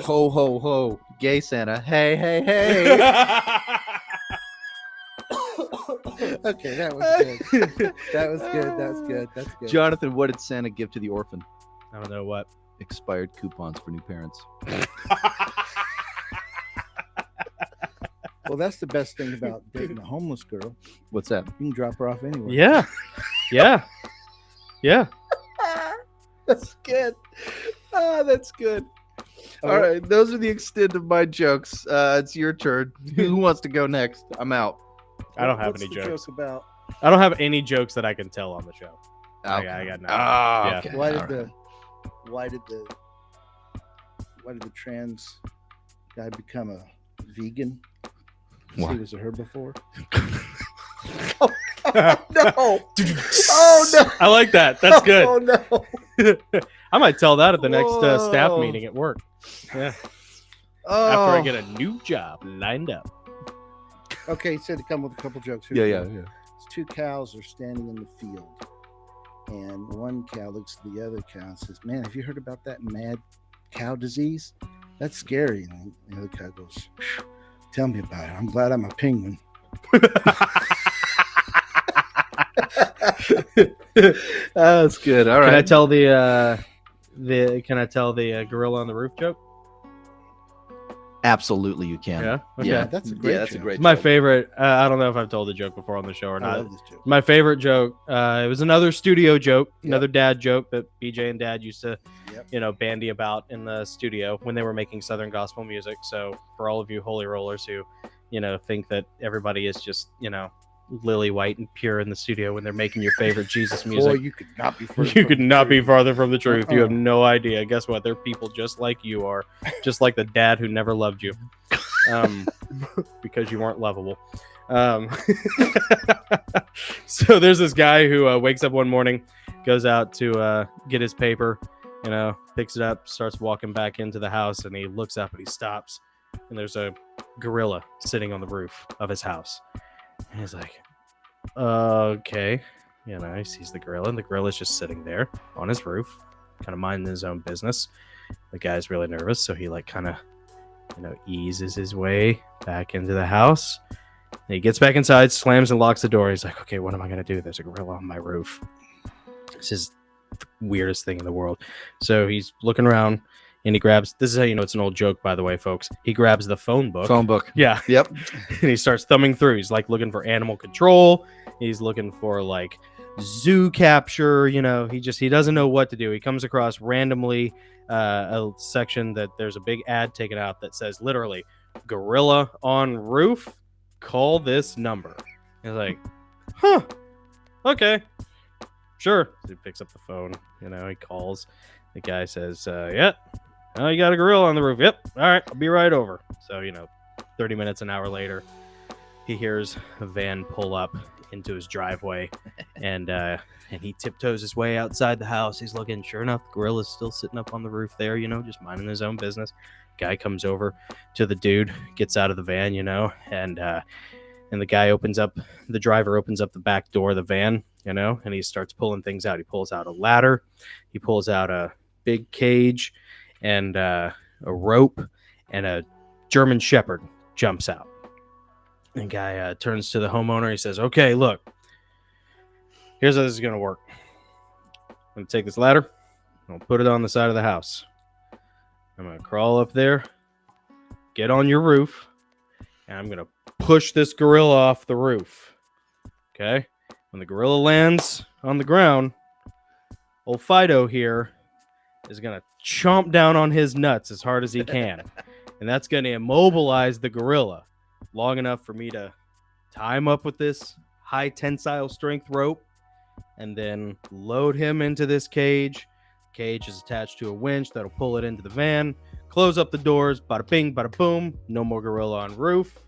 ho ho ho. Gay Santa, hey hey hey. Okay, that was good. That was good. That's good. That's good. Jonathan, what did Santa give to the orphan? I don't know what. Expired coupons for new parents. Well, that's the best thing about dating a homeless girl. What's that? You can drop her off anywhere. Yeah. Yeah. Yeah. That's good. That's good. All right, those are the extent of my jokes. It's your turn. Who wants to go next? I'm out. I don't have What's any the jokes. joke about? I don't have any jokes that I can tell on the show. Okay. I got nothing. Ah, Yeah. okay. Why All did right. the trans guy become a vegan? 'Cause Why? he was a herbivore. No. Oh no. I like that. That's good. Oh no. I might tell that at the next staff Whoa. meeting at work. Yeah. Oh. After I get a new job lined up. Okay, he said to come with a couple jokes. Yeah, Here we yeah, go. yeah. 2 cows are standing in the field, and one cow looks at the other cow and says, "Man, have you heard about that mad cow disease? That's scary." And the other cow goes, "Phew, tell me about it. I'm glad I'm a penguin." That's good. All right. Can I tell the gorilla on the roof joke? Absolutely, you can. Yeah. Okay. Yeah. That's a great that's a joke. great. My joke. favorite. I don't know if I've told the joke before on the show or I not. love this joke. My favorite joke. It was another studio joke, another dad joke that BJ and Dad used to, Yep. bandy about in the studio when they were making Southern gospel music. So for all of you holy rollers who, think that everybody is just, lily white and pure in the studio when they're making your favorite Jesus Boy, music, you could not be further you from could the not be truth. farther from the truth. You have Uh-uh. no idea. Guess what? They're people just like you are, just like the dad who never loved you, because you weren't lovable. So there's this guy who wakes up one morning, goes out to get his paper, picks it up, starts walking back into the house, and he looks up and he stops, and there's a gorilla sitting on the roof of his house. And he's like, okay. He sees the gorilla, and the gorilla's just sitting there on his roof, kind of minding his own business. The guy's really nervous, so he kind of, eases his way back into the house. And he gets back inside, slams and locks the door. He's like, okay, what am I going to do? There's a gorilla on my roof. This is the weirdest thing in the world. So he's looking around, and he grabs, this is how you know it's an old joke, by the way, folks. He grabs the phone book. Phone book. Yeah. Yep. And he starts thumbing through. He's looking for animal control. He's looking for zoo capture. He doesn't know what to do. He comes across randomly a section that there's a big ad taken out that says literally, gorilla on roof, call this number. He's like, huh, okay, sure. So he picks up the phone, he calls. The guy says, yeah, oh, you got a gorilla on the roof. Yep. All right, I'll be right over. So, 30 minutes, an hour later, he hears a van pull up into his driveway, and he tiptoes his way outside the house. He's looking. Sure enough, the gorilla's still sitting up on the roof there, just minding his own business. Guy comes over to the dude, gets out of the van, and And the driver opens up the back door of the van, and he starts pulling things out. He pulls out a ladder, he pulls out a big cage and a rope, and a German Shepherd jumps out. And the guy turns to the homeowner. He says, "Okay, look, here's how this is going to work. I'm going to take this ladder. I'll put it on the side of the house. I'm going to crawl up there, get on your roof, and I'm going to push this gorilla off the roof. Okay? When the gorilla lands on the ground, old Fido here is going to chomp down on his nuts as hard as he can. And that's going to immobilize the gorilla long enough for me to tie him up with this high tensile strength rope and then load him into this cage. Cage is attached to a winch that'll pull it into the van. Close up the doors. Bada bing, bada boom. No more gorilla on roof.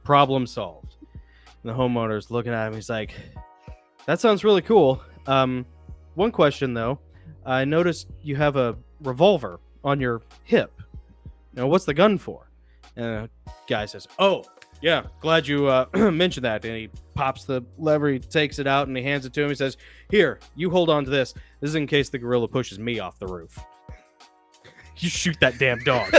Problem solved." And the homeowner's looking at him. He's like, "That sounds really cool. One question, though. I noticed you have a revolver on your hip. What's the gun for?" And the guy says, "Oh, yeah, glad you mentioned that." And he pops the lever, he takes it out, and he hands it to him. He says, "Here, you hold on to this. This is in case the gorilla pushes me off the roof." You shoot that damn dog.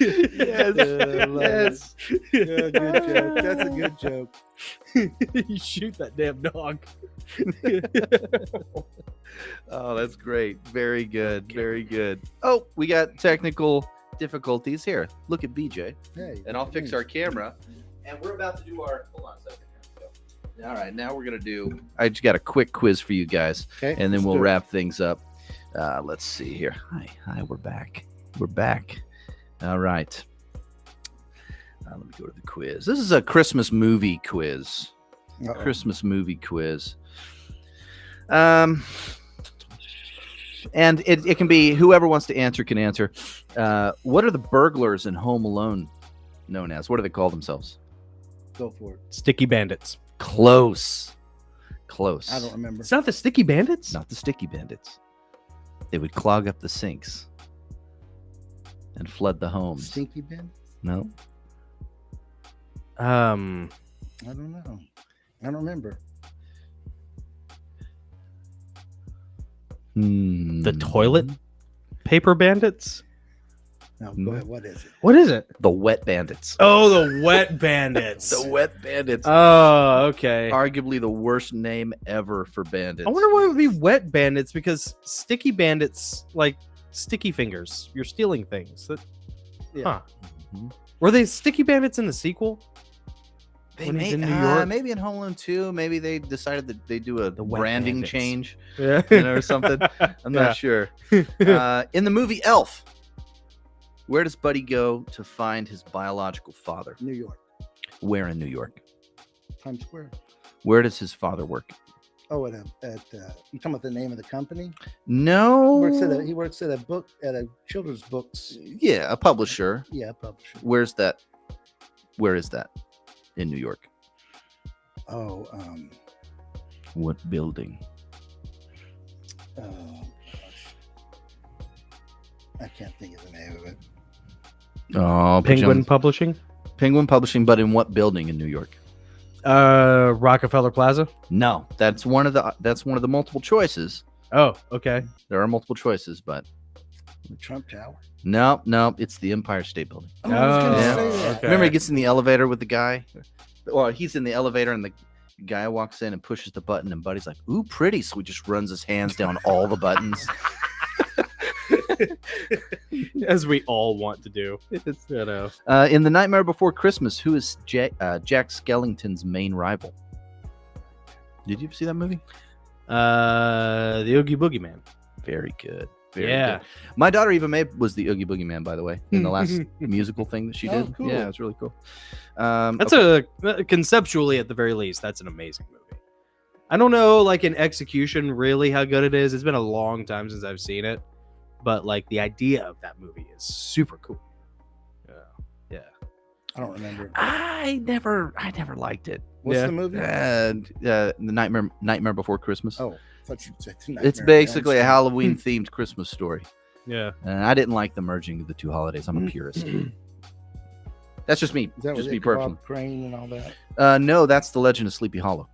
Yes. Yes. Yeah, good joke. That's a good joke. You shoot that damn dog. Oh, that's great. Very good. Very good. Oh, we got technical difficulties here. Look at BJ. Hey. And I'll fix our camera. And we're about to do our. Hold on a second. All right, now we're going to do. I just got a quick quiz for you guys. Okay. And then let's we'll do it. wrap things up. Let's see here. Hi, we're back. We're back. All right. Let me go to the quiz. This is a Christmas movie quiz. Uh-oh. Christmas movie quiz. And it can be whoever wants to answer can answer. What are the burglars in Home Alone known as? What do they call themselves? Go for it. Sticky Bandits. Close. I don't remember. It's not the Sticky Bandits? Not the Sticky Bandits. They would clog up the sinks and flood the homes. Stinky bin? No. I don't know. I don't remember. The Toilet Paper Bandits? No, go ahead. What is it? What is it? The Wet Bandits. Oh, the Wet Bandits. The Wet Bandits. Oh, okay. Arguably the worst name ever for bandits. I wonder why it would be Wet Bandits, because Sticky Bandits, like sticky fingers. You're stealing things. Yeah. Huh. Mhm. Were they Sticky Bandits in the sequel? They When he's may, in New York? maybe in Home Alone 2. Maybe they decided that they do a The Wet branding Bandits. change, Yeah. or something. I'm not sure. In the movie Elf, where does Buddy go to find his biological father? New York. Where in New York? Times Square. Where does his father work? Oh, you talking about the name of the company? No. He works at a children's books. Yeah, a publisher. Yeah, publisher. Where's that? Where is that? In New York. Oh, What building? oh gosh. I can't think of the name of it. Oh, Penguin Publishing? Penguin Publishing, but in what building in New York? Rockefeller Plaza? No, that's one of the multiple choices. Oh, okay. There are multiple choices, but The Trump Tower. no, it's the Empire State Building. Oh, I was gonna Oh, say that. okay. Remember, he gets in the elevator with the guy. Well, he's in the elevator, and the guy walks in and pushes the button, and Buddy's like, "Ooh, pretty!" So he just runs his hands down all the buttons. As we all want to do. It's- You know. In The Nightmare Before Christmas, who is Jack Skellington's main rival? Did you see that movie? The Oogie Boogie Man. Very good. Very Yeah. good. My daughter Eva May was the Oogie Boogie Man, by the way, in the last musical thing that she Oh, did. cool. Yeah, it was really cool. That's conceptually, at the very least, that's an amazing movie. I don't know, like, in execution, really how good it is. It's been a long time since I've seen it, but like the idea of that movie is super cool. Yeah. I don't remember. I never liked it. What's Yeah. the movie? The Nightmare Before Christmas. Oh, I thought you said Nightmare It's on basically a Elm Street. Halloween themed Christmas story. Yeah. And I didn't like the merging of the two holidays. I'm a purist. That's just me. Is that Just with me Ichabod personally. Crane and all that? No, that's the Legend of Sleepy Hollow.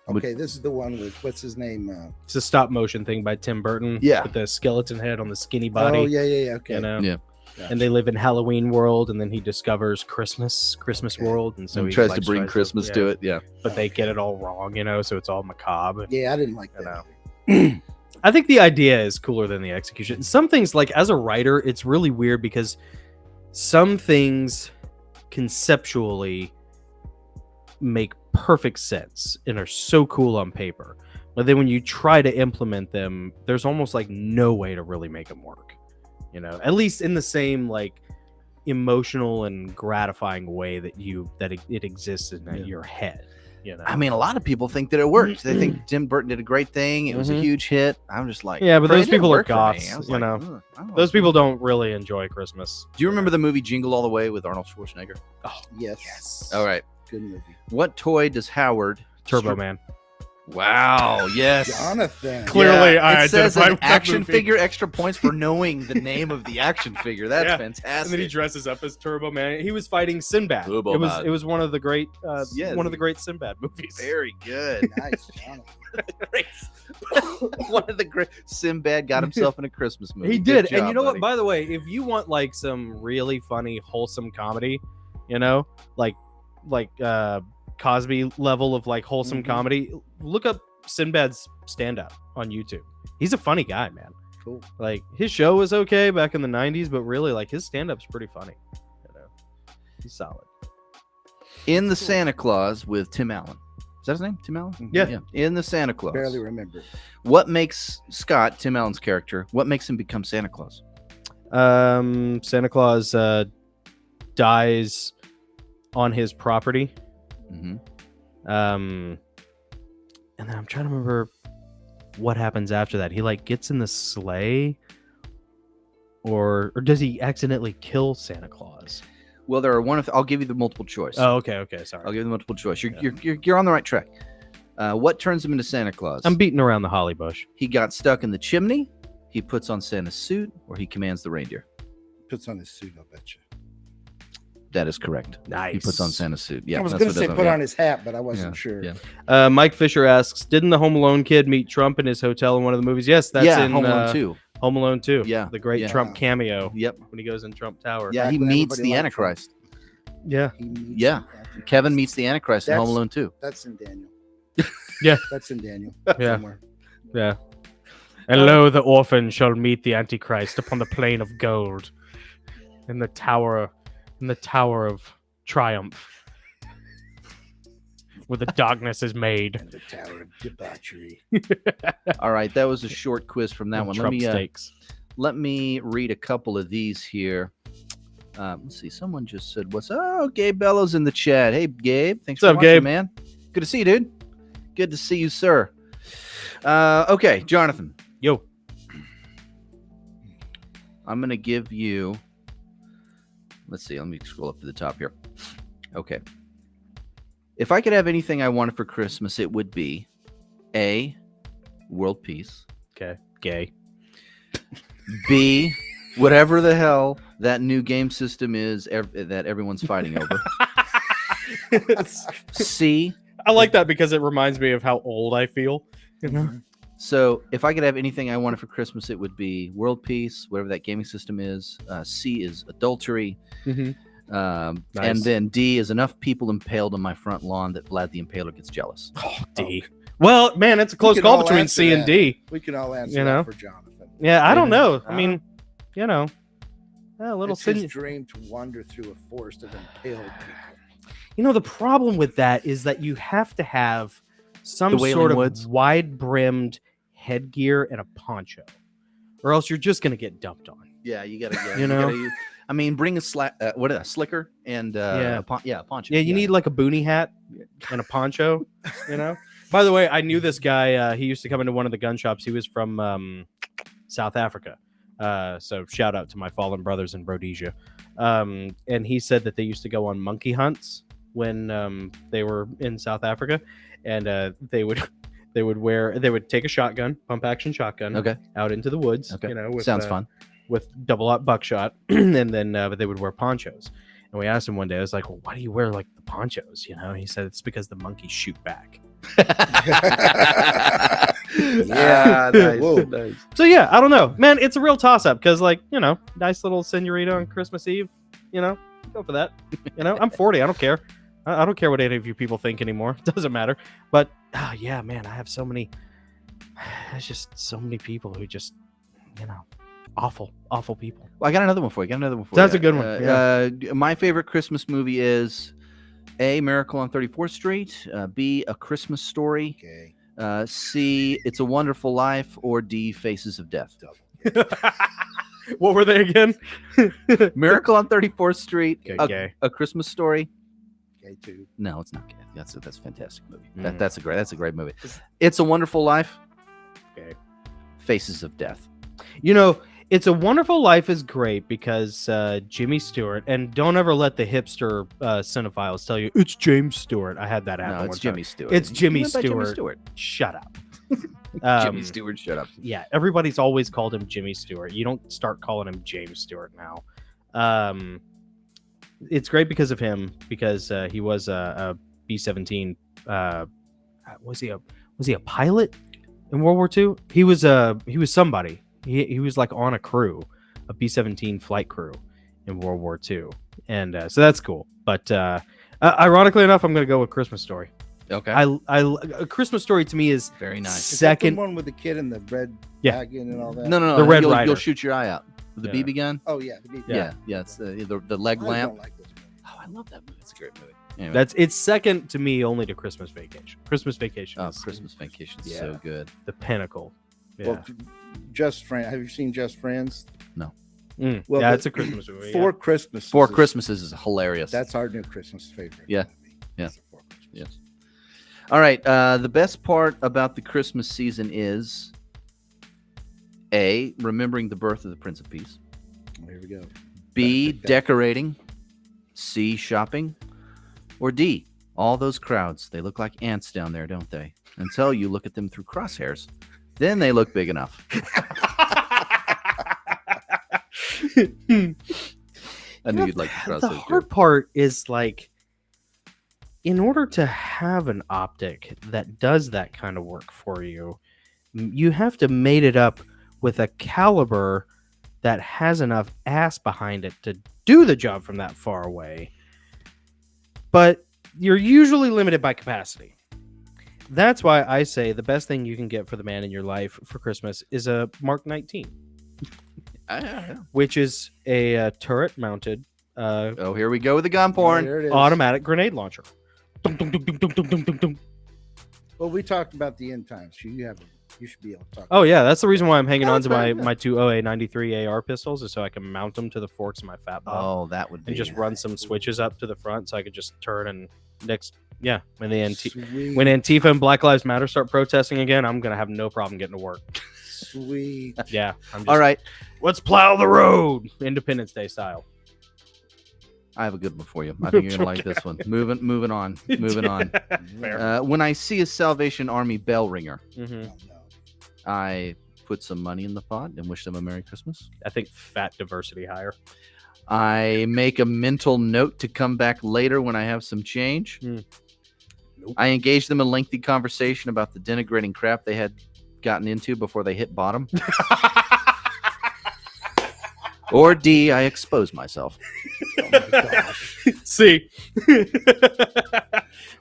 Okay, this is the one with what's his name? It's a stop motion thing by Tim Burton. Yeah. With the skeleton head on the skinny body. Oh yeah. Okay. You know? Yeah. Gotcha. And they live in Halloween world, and then he discovers Christmas Okay. world, and so So he tries like, to bring Christmas to it. Yeah. But they get it all wrong, so it's all macabre. Yeah, I didn't like I that. know. I think the idea is cooler than the execution. Some things, like as a writer, it's really weird because some things conceptually make perfect sense and are so cool on paper, but then when you try to implement them, there's almost like no way to really make them work. At least in the same like emotional and gratifying way that it exists in your head. I mean, a lot of people think that it worked. They think Tim Burton did a great thing. It was a huge hit. I'm just like, yeah, but it those didn't people are work for me. goths. I was You like, know, "Ugh, I don't those know." people don't really enjoy Christmas. Do you remember the movie Jingle All the Way with Arnold Schwarzenegger? Oh, Yes. All right. Good movie. What toy does Howard Turbo Man. Wow. Yes. Jonathan. Clearly, I it says identify an with that action movie. figure extra points for knowing the name of the action figure. That's Yeah. fantastic. And then he dresses up as Turbo Man. He was fighting Sinbad. Turbo It was Man. it was one of the great Yeah. one of the great Sinbad movies. Very good. Nice, Jonathan. One of the great Sinbad got himself in a Christmas movie. He Good did. job, And you know buddy. what? By the way, if you want like some really funny, wholesome comedy, like Cosby level of like wholesome Mhm. comedy, look up Sinbad's stand-up on YouTube. He's a funny guy, man. Cool. Like his show was okay back in the 90s, but really like his stand-up's pretty funny. He's solid. In the Santa Claus with Tim Allen. Is that his name? Tim Allen? Yeah. In the Santa Claus. Barely remember. What makes Scott, Tim Allen's character, what makes him become Santa Claus? Santa Claus dies on his property. Mm-hmm. And then I'm trying to remember what happens after that. He like gets in the sleigh, or does he accidentally kill Santa Claus? Well, there are I'll give you the multiple choice. Oh, okay, sorry. I'll give you the multiple choice. You're on the right track. What turns him into Santa Claus? I'm beating around the holly bush. He got stuck in the chimney. He puts on Santa's suit, or he commands the reindeer. Puts on his suit, I'll bet you. That is correct. Nice. He puts on Santa's suit. Yeah, I was that's going to what say it is. put Yeah. on his hat, but I wasn't sure. Yeah. Mike Fisher asks, didn't the Home Alone kid meet Trump in his hotel in one of the movies? Yes, that's in Home Alone 2. Home Alone 2. Yeah, The great yeah. Trump cameo Yep. when he goes in Trump Tower. Yeah, Back he when meets everybody the liked Antichrist. Yeah. He meets Yeah. the Antichrist. Kevin meets the Antichrist in Home That's- Alone 2. That's in Daniel. Yeah. That's in Daniel. Yeah. Somewhere. Yeah. And lo, the orphan shall meet the Antichrist upon the plain of gold in the tower of triumph where the darkness is made. And the Tower of Debauchery. All right, that was a short quiz from that one. Trump stakes. Let me read a couple of these here. Let's see. Someone just said, Gabe Bellows in the chat. Hey, Gabe. Thanks What's for up, watching, Gabe? man. Good to see you, dude. Good to see you, sir. Okay, Jonathan. Yo. I'm going to give you... Let's see. Let me scroll up to the top here. Okay. If I could have anything I wanted for Christmas, it would be A, world peace. Okay. Gay. B, whatever the hell that new game system is that everyone's fighting over. C, I like that because it reminds me of how old I feel. You know? so if I could have anything I wanted for Christmas, it would be world peace, whatever that gaming system is. C is adultery. Nice. And then D is enough people impaled on my front lawn that Vlad the Impaler gets jealous. Oh, D. Well, man, it's a close can call all between answer C and that. D. We can all answer You know? that for Jonathan. Yeah, I don't know. I Uh, mean, a little It's his sin. dream to wander through a forest of impaled people. The problem with that is that you have to have some The Wailing sort of Woods? wide-brimmed headgear and a poncho, or else you're just gonna get dumped on. Yeah, you gotta get. You know? Bring a slicker and Yeah. a poncho. Yeah, you need like a boonie hat and a poncho. By the way, I knew this guy. He used to come into one of the gun shops. He was from South Africa. So shout out to my fallen brothers in Rhodesia. And he said that they used to go on monkey hunts when they were in South Africa, and they would take a shotgun, pump action shotgun, Okay. out into the woods. Okay. With, Sounds fun. with double up buckshot, and then but they would wear ponchos. And we asked him one day, I was like, well, why do you wear like the ponchos? You know, he said it's because the monkeys shoot back. Yeah, nice. So yeah, I don't know, man. It's a real toss up because, like, you know, nice little senorita on Christmas Eve. You know, go for that. You know, I'm 40. I don't care. I don't care what any of you people think anymore. It doesn't matter. But yeah, man, I have so many. There's just so many people who just, you know, awful people. Well, I got another one for you. That's a good one. My favorite Christmas movie is A, Miracle on 34th Street, B, A Christmas Story, Okay. C, It's a Wonderful Life, or D, Faces of Death. What were they again? Miracle on 34th Street, Okay. A Christmas Story. Okay, too. No, it's not gay. That's a fantastic movie. Mm. That's a great movie. It's a Wonderful Life. Okay. Faces of Death. You know, It's a Wonderful Life is great because Jimmy Stewart, and don't ever let the hipster cinephiles tell you it's James Stewart. I had that happen. No, one it's time. Jimmy Stewart. It's Jimmy He went by Jimmy Stewart. Stewart. Shut up. Jimmy Stewart, shut up. Yeah, everybody's always called him Jimmy Stewart. You don't start calling him James Stewart now. It's great because of him, because he was a B-17. Was he a pilot in World War II? He was somebody. He was like on a crew, a B-17 flight crew in World War II, and so that's cool. But ironically enough, I'm going to go with Christmas Story. Okay. A Christmas Story to me is Very nice. Is that the second. one with the kid and the red Yeah. wagon and all that? No. The Red you'll, Rider. You'll shoot your eye out with the Yeah. BB gun. Oh yeah. Yeah. It's the leg I lamp. don't like this movie. Oh, I love that movie. It's a great movie. Anyway. It's second to me only to Christmas Vacation. Christmas Vacation is Christmas Vacation is Yeah. so good. the pinnacle. Yeah. Well, Just Friends. Have you seen Just Friends? well, yeah, the- it's a Christmas movie. Four Christmases. Four Christmases is hilarious. That's our new Christmas favorite. Yeah. movie. Yeah. It's Four Christmases. Yes. All right. The best part about the Christmas season is A, remembering the birth of the Prince of Peace. Here we go. B, Perfect. decorating. C, shopping. Or D, all those crowds. They look like ants down there, don't they? Until you look at them through crosshairs. Then they look big enough. I knew you'd like the crosshairs. The hard part is, like, in order to have an optic that does that kind of work for you, you have to mate it up with a caliber that has enough ass behind it to do the job from that far away. But you're usually limited by capacity. That's why I say the best thing you can get for the man in your life for Christmas is a Mark 19, which is a turret-mounted Oh, here we go with the gun porn. There it is. automatic grenade launcher. Dum, dum, dum, dum, dum, dum, dum, dum. Well, we talked about the end times. You should be able to talk. Oh yeah, that's the reason why I'm hanging on That's to my fine, yeah. my two OA-93 AR pistols, is so I can mount them to the forks of my fat butt Oh, that would be. and just run some switches up to the front, so I could just turn and when the Sweet. when Antifa and Black Lives Matter start protesting again, I'm gonna have no problem getting to work. Sweet. Yeah, I'm just, All right. let's plow the road, Independence Day style. I have a good one for you. I think you're gonna like this one. Moving on. Fair. When I see a Salvation Army bell ringer, Mhm. Oh, no. I put some money in the pot and wish them a Merry Christmas. I think fat diversity higher. I make a mental note to come back later when I have some change. Nope. I engage them in a lengthy conversation about the denigrating crap they had gotten into before they hit bottom. Or D, I expose myself. Oh my gosh. See,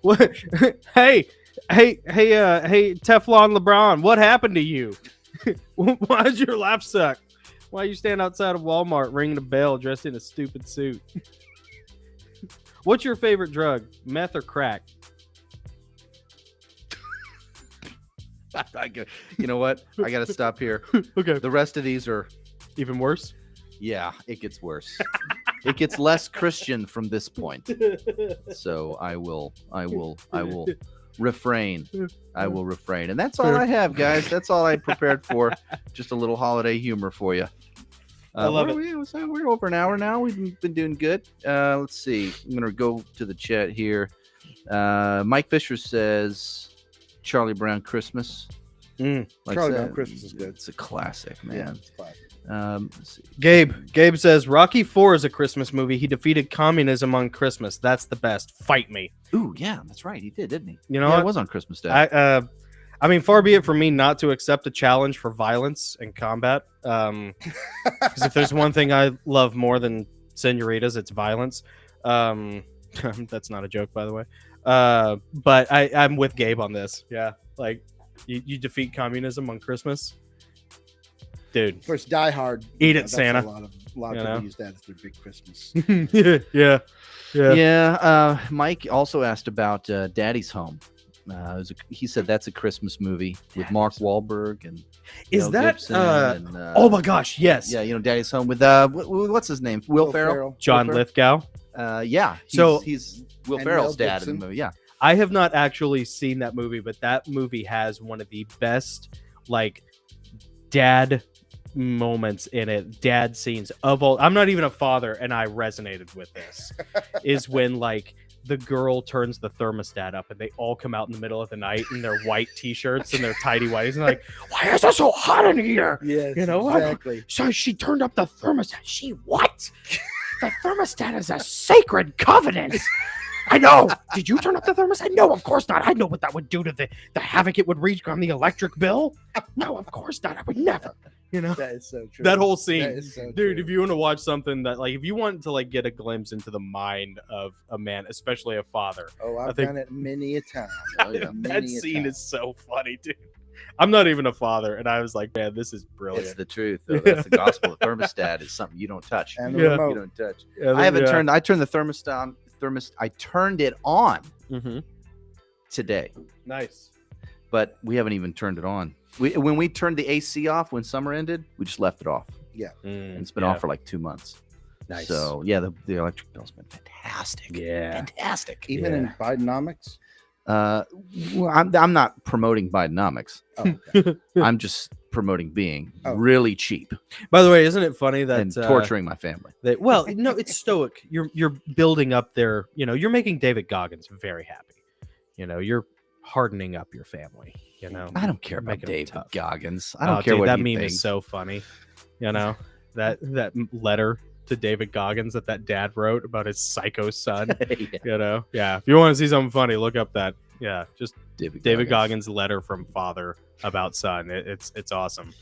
what? Hey, Teflon LeBron, what happened to you? Why'd your laugh suck? Why you stand outside of Walmart ringing a bell dressed in a stupid suit? What's your favorite drug, meth or crack? You know what? I got to stop here. Okay, The rest of these are, even worse. yeah, it gets worse. It gets less Christian from this point. So I will refrain. I will refrain. And that's all I have, guys. That's all I prepared for. Just a little holiday humor for you. I love it. We're over an hour now. We've been doing good. Let's see. I'm going to go to the chat here. Mike Fisher says Charlie Brown Christmas. Mm. Like Charlie that. Brown Christmas is good. It's a classic, man. Yeah, it's classic. Let's see. Gabe says Rocky 4 is a Christmas movie. He defeated communism on Christmas. That's the best. Fight me. Ooh, yeah, that's right. He did, didn't he? You know yeah, what? it was on Christmas Day. I mean, far be it from me not to accept a challenge for violence and combat. Because if there's one thing I love more than senoritas, it's violence. That's not a joke, by the way. But I'm with Gabe on this. Yeah, like you defeat communism on Christmas, dude. Of course, Die Hard. Eat it, that's Santa. A lot of people use that as their big Christmas. yeah. Mike also asked about Daddy's Home. He said that's a Christmas movie with Mark Wahlberg and Is Mel that Gibson and, oh my gosh, yes. Yeah, Daddy's Home with what's his name? Will Ferrell? John Lithgow. Yeah. He's Will Ferrell's dad in the movie. Yeah. I have not actually seen that movie, but that movie has one of the best like dad moments in it, dad scenes of all. I'm not even a father, and I resonated with this. Is when like the girl turns the thermostat up and they all come out in the middle of the night in their white t-shirts and their tidy whities and like, why is it so hot in here? Yes, you know, exactly. So she turned up the thermostat. She what? The thermostat is a sacred covenant. I know. Did you turn up the thermostat? No, of course not. I know what that would do to the havoc it would wreak on the electric bill. No, of course not. I would never. You know, that is so true. That whole scene, that is so dude. true. If you want to watch something that, like, if you want to like get a glimpse into the mind of a man, especially a father, I've done it many a time. That scene is so funny, dude. I'm not even a father, and I was like, man, this is brilliant. It's the truth. Though. That's the gospel. The thermostat is something you don't touch. And you don't touch. I haven't turned. I turned the thermostat on. I turned it on today. Nice. But we haven't even turned it on. When we turned the AC off when summer ended, we just left it off. Yeah. And it's been off for like 2 months. Nice. So yeah, the electric bill's been fantastic. Yeah. Fantastic. Even in Bidenomics? Well, I'm not promoting Bidenomics. Oh, okay. I'm just promoting being really cheap. By the way, isn't it funny that and torturing my family? Well, no, it's stoic. You're building up their, you're making David Goggins very happy. You're hardening up your family. I don't care about David Goggins. I don't care dude, what that he meme thinks. is so funny. That letter to David Goggins that dad wrote about his psycho son. Yeah. If you want to see something funny, look up that. Yeah, just David Goggins' letter from father about son. It's awesome.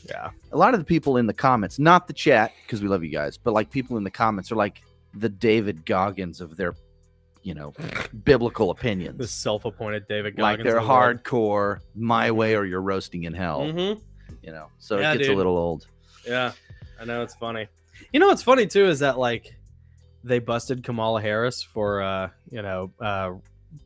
Yeah. A lot of the people in the comments, not the chat, because we love you guys, but like people in the comments are like the David Goggins of their, biblical opinions. The self-appointed David Goggins. Like they're hardcore, my way or you're roasting in hell. So it gets a little old. Yeah, I know, it's funny. What's funny too is that like they busted Kamala Harris for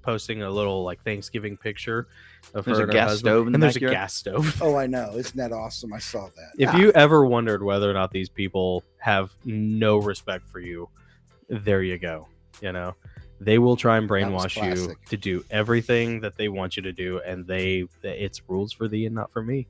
posting a little like Thanksgiving picture of There's her a and gas her stove in the and there's backyard? a gas stove. Oh, I know. Isn't that awesome? I saw that. If you ever wondered whether or not these people have no respect for you, there you go. They will try and brainwash you to do everything that they want you to do, and it's rules for thee and not for me.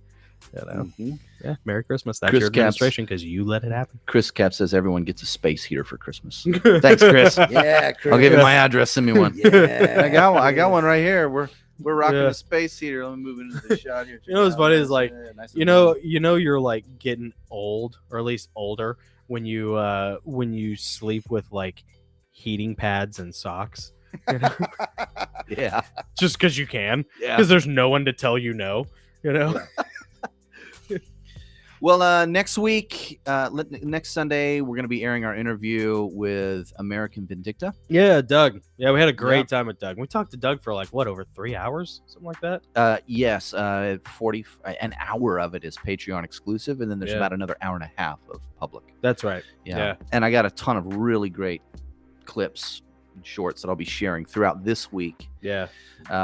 Yeah. Merry Christmas. That's Chris your administration because you let it happen. Chris Cap says everyone gets a space heater for Christmas. Thanks, Chris. Yeah, Chris. I'll give you my address. Send me one. Yeah. I got one right here. We're rocking a space heater. Let me move into the shot here. What's funny is like nice you're like getting old, or at least older, when you sleep with like heating pads and socks. Yeah. Just because you can. Yeah. Because there's no one to tell you no. Well, next week, next Sunday, we're going to be airing our interview with American Vindicta. Yeah, Doug. Yeah, we had a great time with Doug. We talked to Doug for like over 3 hours, something like that. Yes, an hour of it is Patreon exclusive, and then there's about another hour and a half of public. That's right. Yeah. And I got a ton of really great clips and shorts that I'll be sharing throughout this week. Yeah.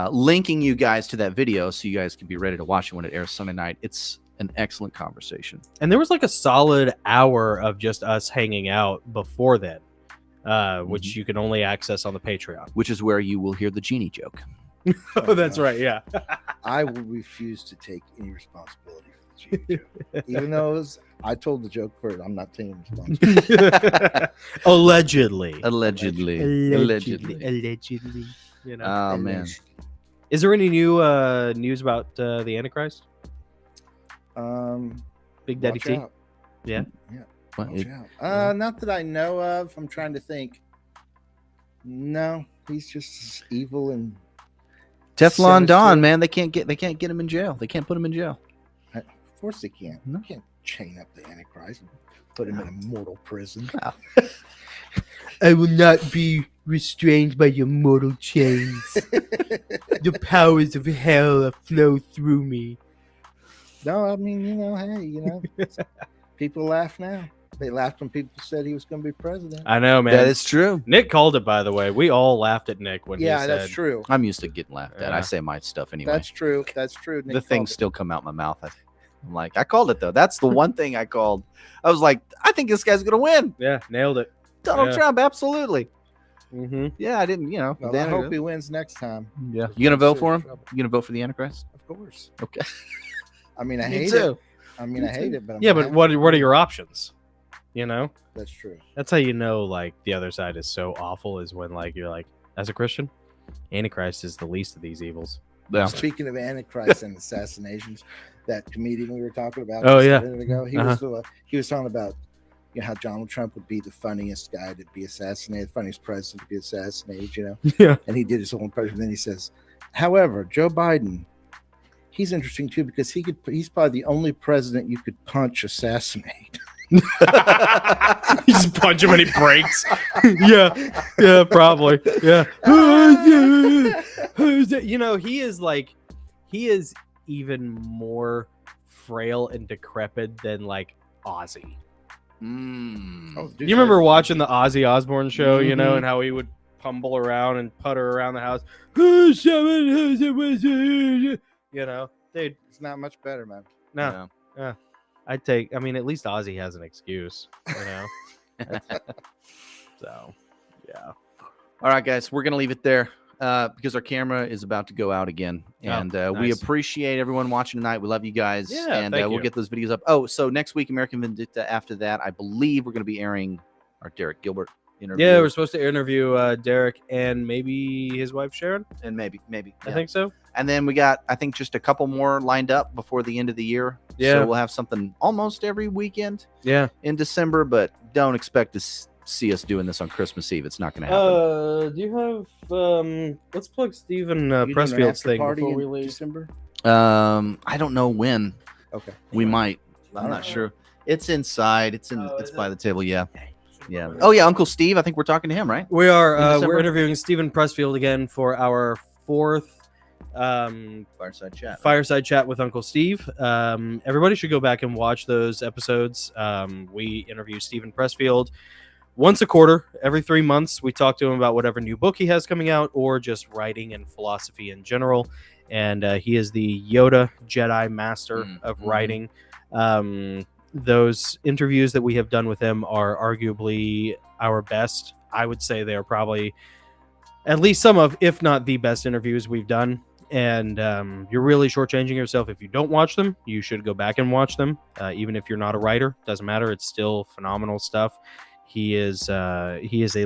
Linking you guys to that video so you guys can be ready to watch it when it airs Sunday night. It's an excellent conversation. And there was like a solid hour of just us hanging out before that, which you can only access on the Patreon. Which is where you will hear the genie joke. Oh, that's right. Yeah. I will refuse to take any responsibility for the genie joke. Even though I told the joke first, I'm not taking responsibility. Allegedly. Allegedly. Oh, man. Is there any new news about the Antichrist? Big Daddy T? Yeah. Well, Watch out. Not that I know of. I'm trying to think. No, he's just evil and Teflon Don, sinister. man. They can't get him in jail. They can't put him in jail. Of course they can't. No. You can't chain up the Antichrist and put him in a mortal prison. I will not be restrained by your mortal chains. The powers of hell flow through me. No, I mean, hey, people laugh now. They laughed when people said he was going to be president. I know, man. That is true. Nick called it, by the way. We all laughed at Nick when he said... that's true. I'm used to getting laughed at. Yeah. I say my stuff anyway. That's true. That's true. Nick The called things it. still come out my mouth. I'm like, I called it though. That's the one thing I called. I was like, I think this guy's gonna win. Yeah, nailed it. Donald Yeah. Trump, absolutely. Mm-hmm. Yeah, I didn't. Well, I hope he wins next time. Yeah, you gonna vote for him? Trouble. You gonna vote for the Antichrist? Of course. Okay. I mean, I Me hate too. it. I mean, I hate it, but Yeah, but what are your options? You know? That's true. That's how you know, like, the other side is so awful is when, like, you're like, as a Christian, Antichrist is the least of these evils. Yeah. Speaking of Antichrist and assassinations, that comedian we were talking about Oh, just yeah. a minute ago, he was talking about how Donald Trump would be the funniest guy to be assassinated, the funniest president to be assassinated, Yeah. and he did his whole impression. Then he says, however, Joe Biden, he's interesting too because he's probably the only president you could punch assassinate. You just punch him and he breaks. yeah, probably. Yeah. He is even more frail and decrepit than like Ozzy. Mm. You remember watching the Ozzy Osbourne show, Mhm. and how he would pumble around and putter around the house. Dude, It's not much better, man. no. Yeah. I mean, at least Ozzy has an excuse, So, yeah. All right, guys, we're gonna leave it there because our camera is about to go out again, and we nice. appreciate everyone watching tonight. We love you guys, Yeah, and thank we'll you. get those videos up. Oh, so next week, American Vendetta. After that, I believe we're gonna be airing our Derek Gilbert interview. Yeah, we're supposed to interview Derek and maybe his wife Sharon. and maybe, I yeah. think so. And then we got, I think, just a couple more lined up before the end of the year. Yeah. So we'll have something almost every weekend Yeah. in December, but don't expect to see us doing this on Christmas Eve. It's not going to happen. Do you have let's plug Stephen You doing an Pressfield's after thing party before we in leave. December? I don't know when. Okay. We might. I'm All not right. sure. It's inside. It's Oh, it's is by it? the table. Yeah. Yeah. Oh yeah, Uncle Steve. I think we're talking to him, right? We are In December? we're interviewing Stephen Pressfield again for our fourth Fireside chat. fireside chat with Uncle Steve. Everybody should go back and watch those episodes. We interview Stephen Pressfield once a quarter, every 3 months. We talk to him about whatever new book he has coming out or just writing and philosophy in general. And he is the Yoda Jedi master of Mhm. writing. Those interviews that we have done with him are arguably our best. I would say they are probably at least some of, if not the best interviews we've done. And you're really shortchanging yourself if you don't watch them. You should go back and watch them, even if you're not a writer. Doesn't matter. It's still phenomenal stuff. He is a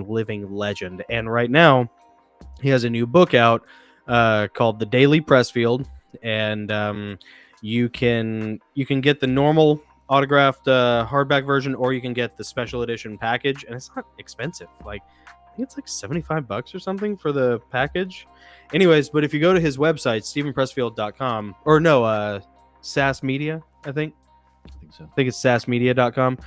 living legend. And right now, he has a new book out called The Daily Pressfield, and you can get the normal autographed hardback version, or you can get the special edition package, and it's not expensive. Like, I think it's like $75 or something for the package. Anyways, but if you go to his website, stephenpressfield.com, or no, SAS Media, I think so. I think it's sassmedia.com.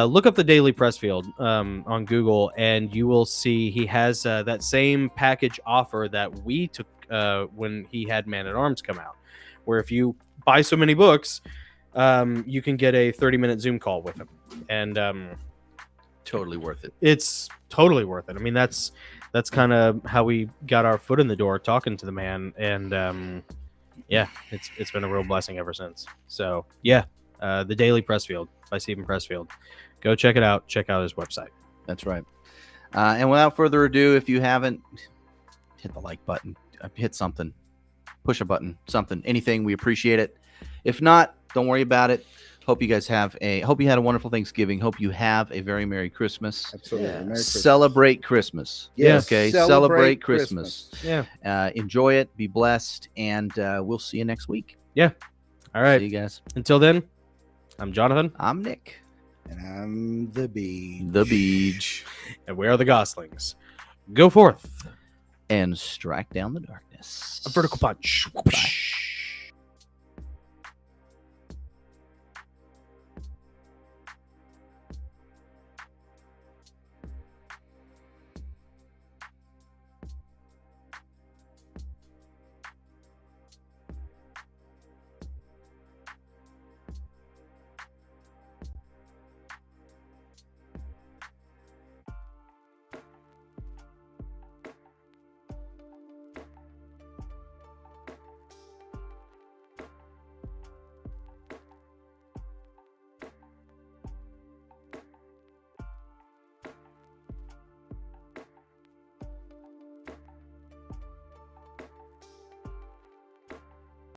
Look up the Daily Pressfield on Google, and you will see he has that same package offer that we took when he had Man at Arms come out, where if you buy so many books, you can get a 30-minute Zoom call with him, and Totally worth it. it's totally worth it. I mean, that's kind of how we got our foot in the door talking to the man, and yeah, it's been a real blessing ever since. So yeah, the Daily Pressfield by Stephen Pressfield. Go check it out. Check out his website. That's right. And without further ado, if you haven't, hit the like button, hit something, push a button, something, anything. We appreciate it. If not, don't worry about it. Hope you guys hope you had a wonderful Thanksgiving. Hope you have a very Merry Christmas. Absolutely. Merry Christmas. Celebrate Christmas. Yes, Okay. celebrate Celebrate Christmas. Yeah. Enjoy it. Be blessed. And we'll see you next week. All right. See you guys. Until then, I'm Jonathan. I'm Nick. And I'm the bee. The Beach. And we are the Goslings. Go forth. And strike down the darkness. A vertical punch. Whoosh.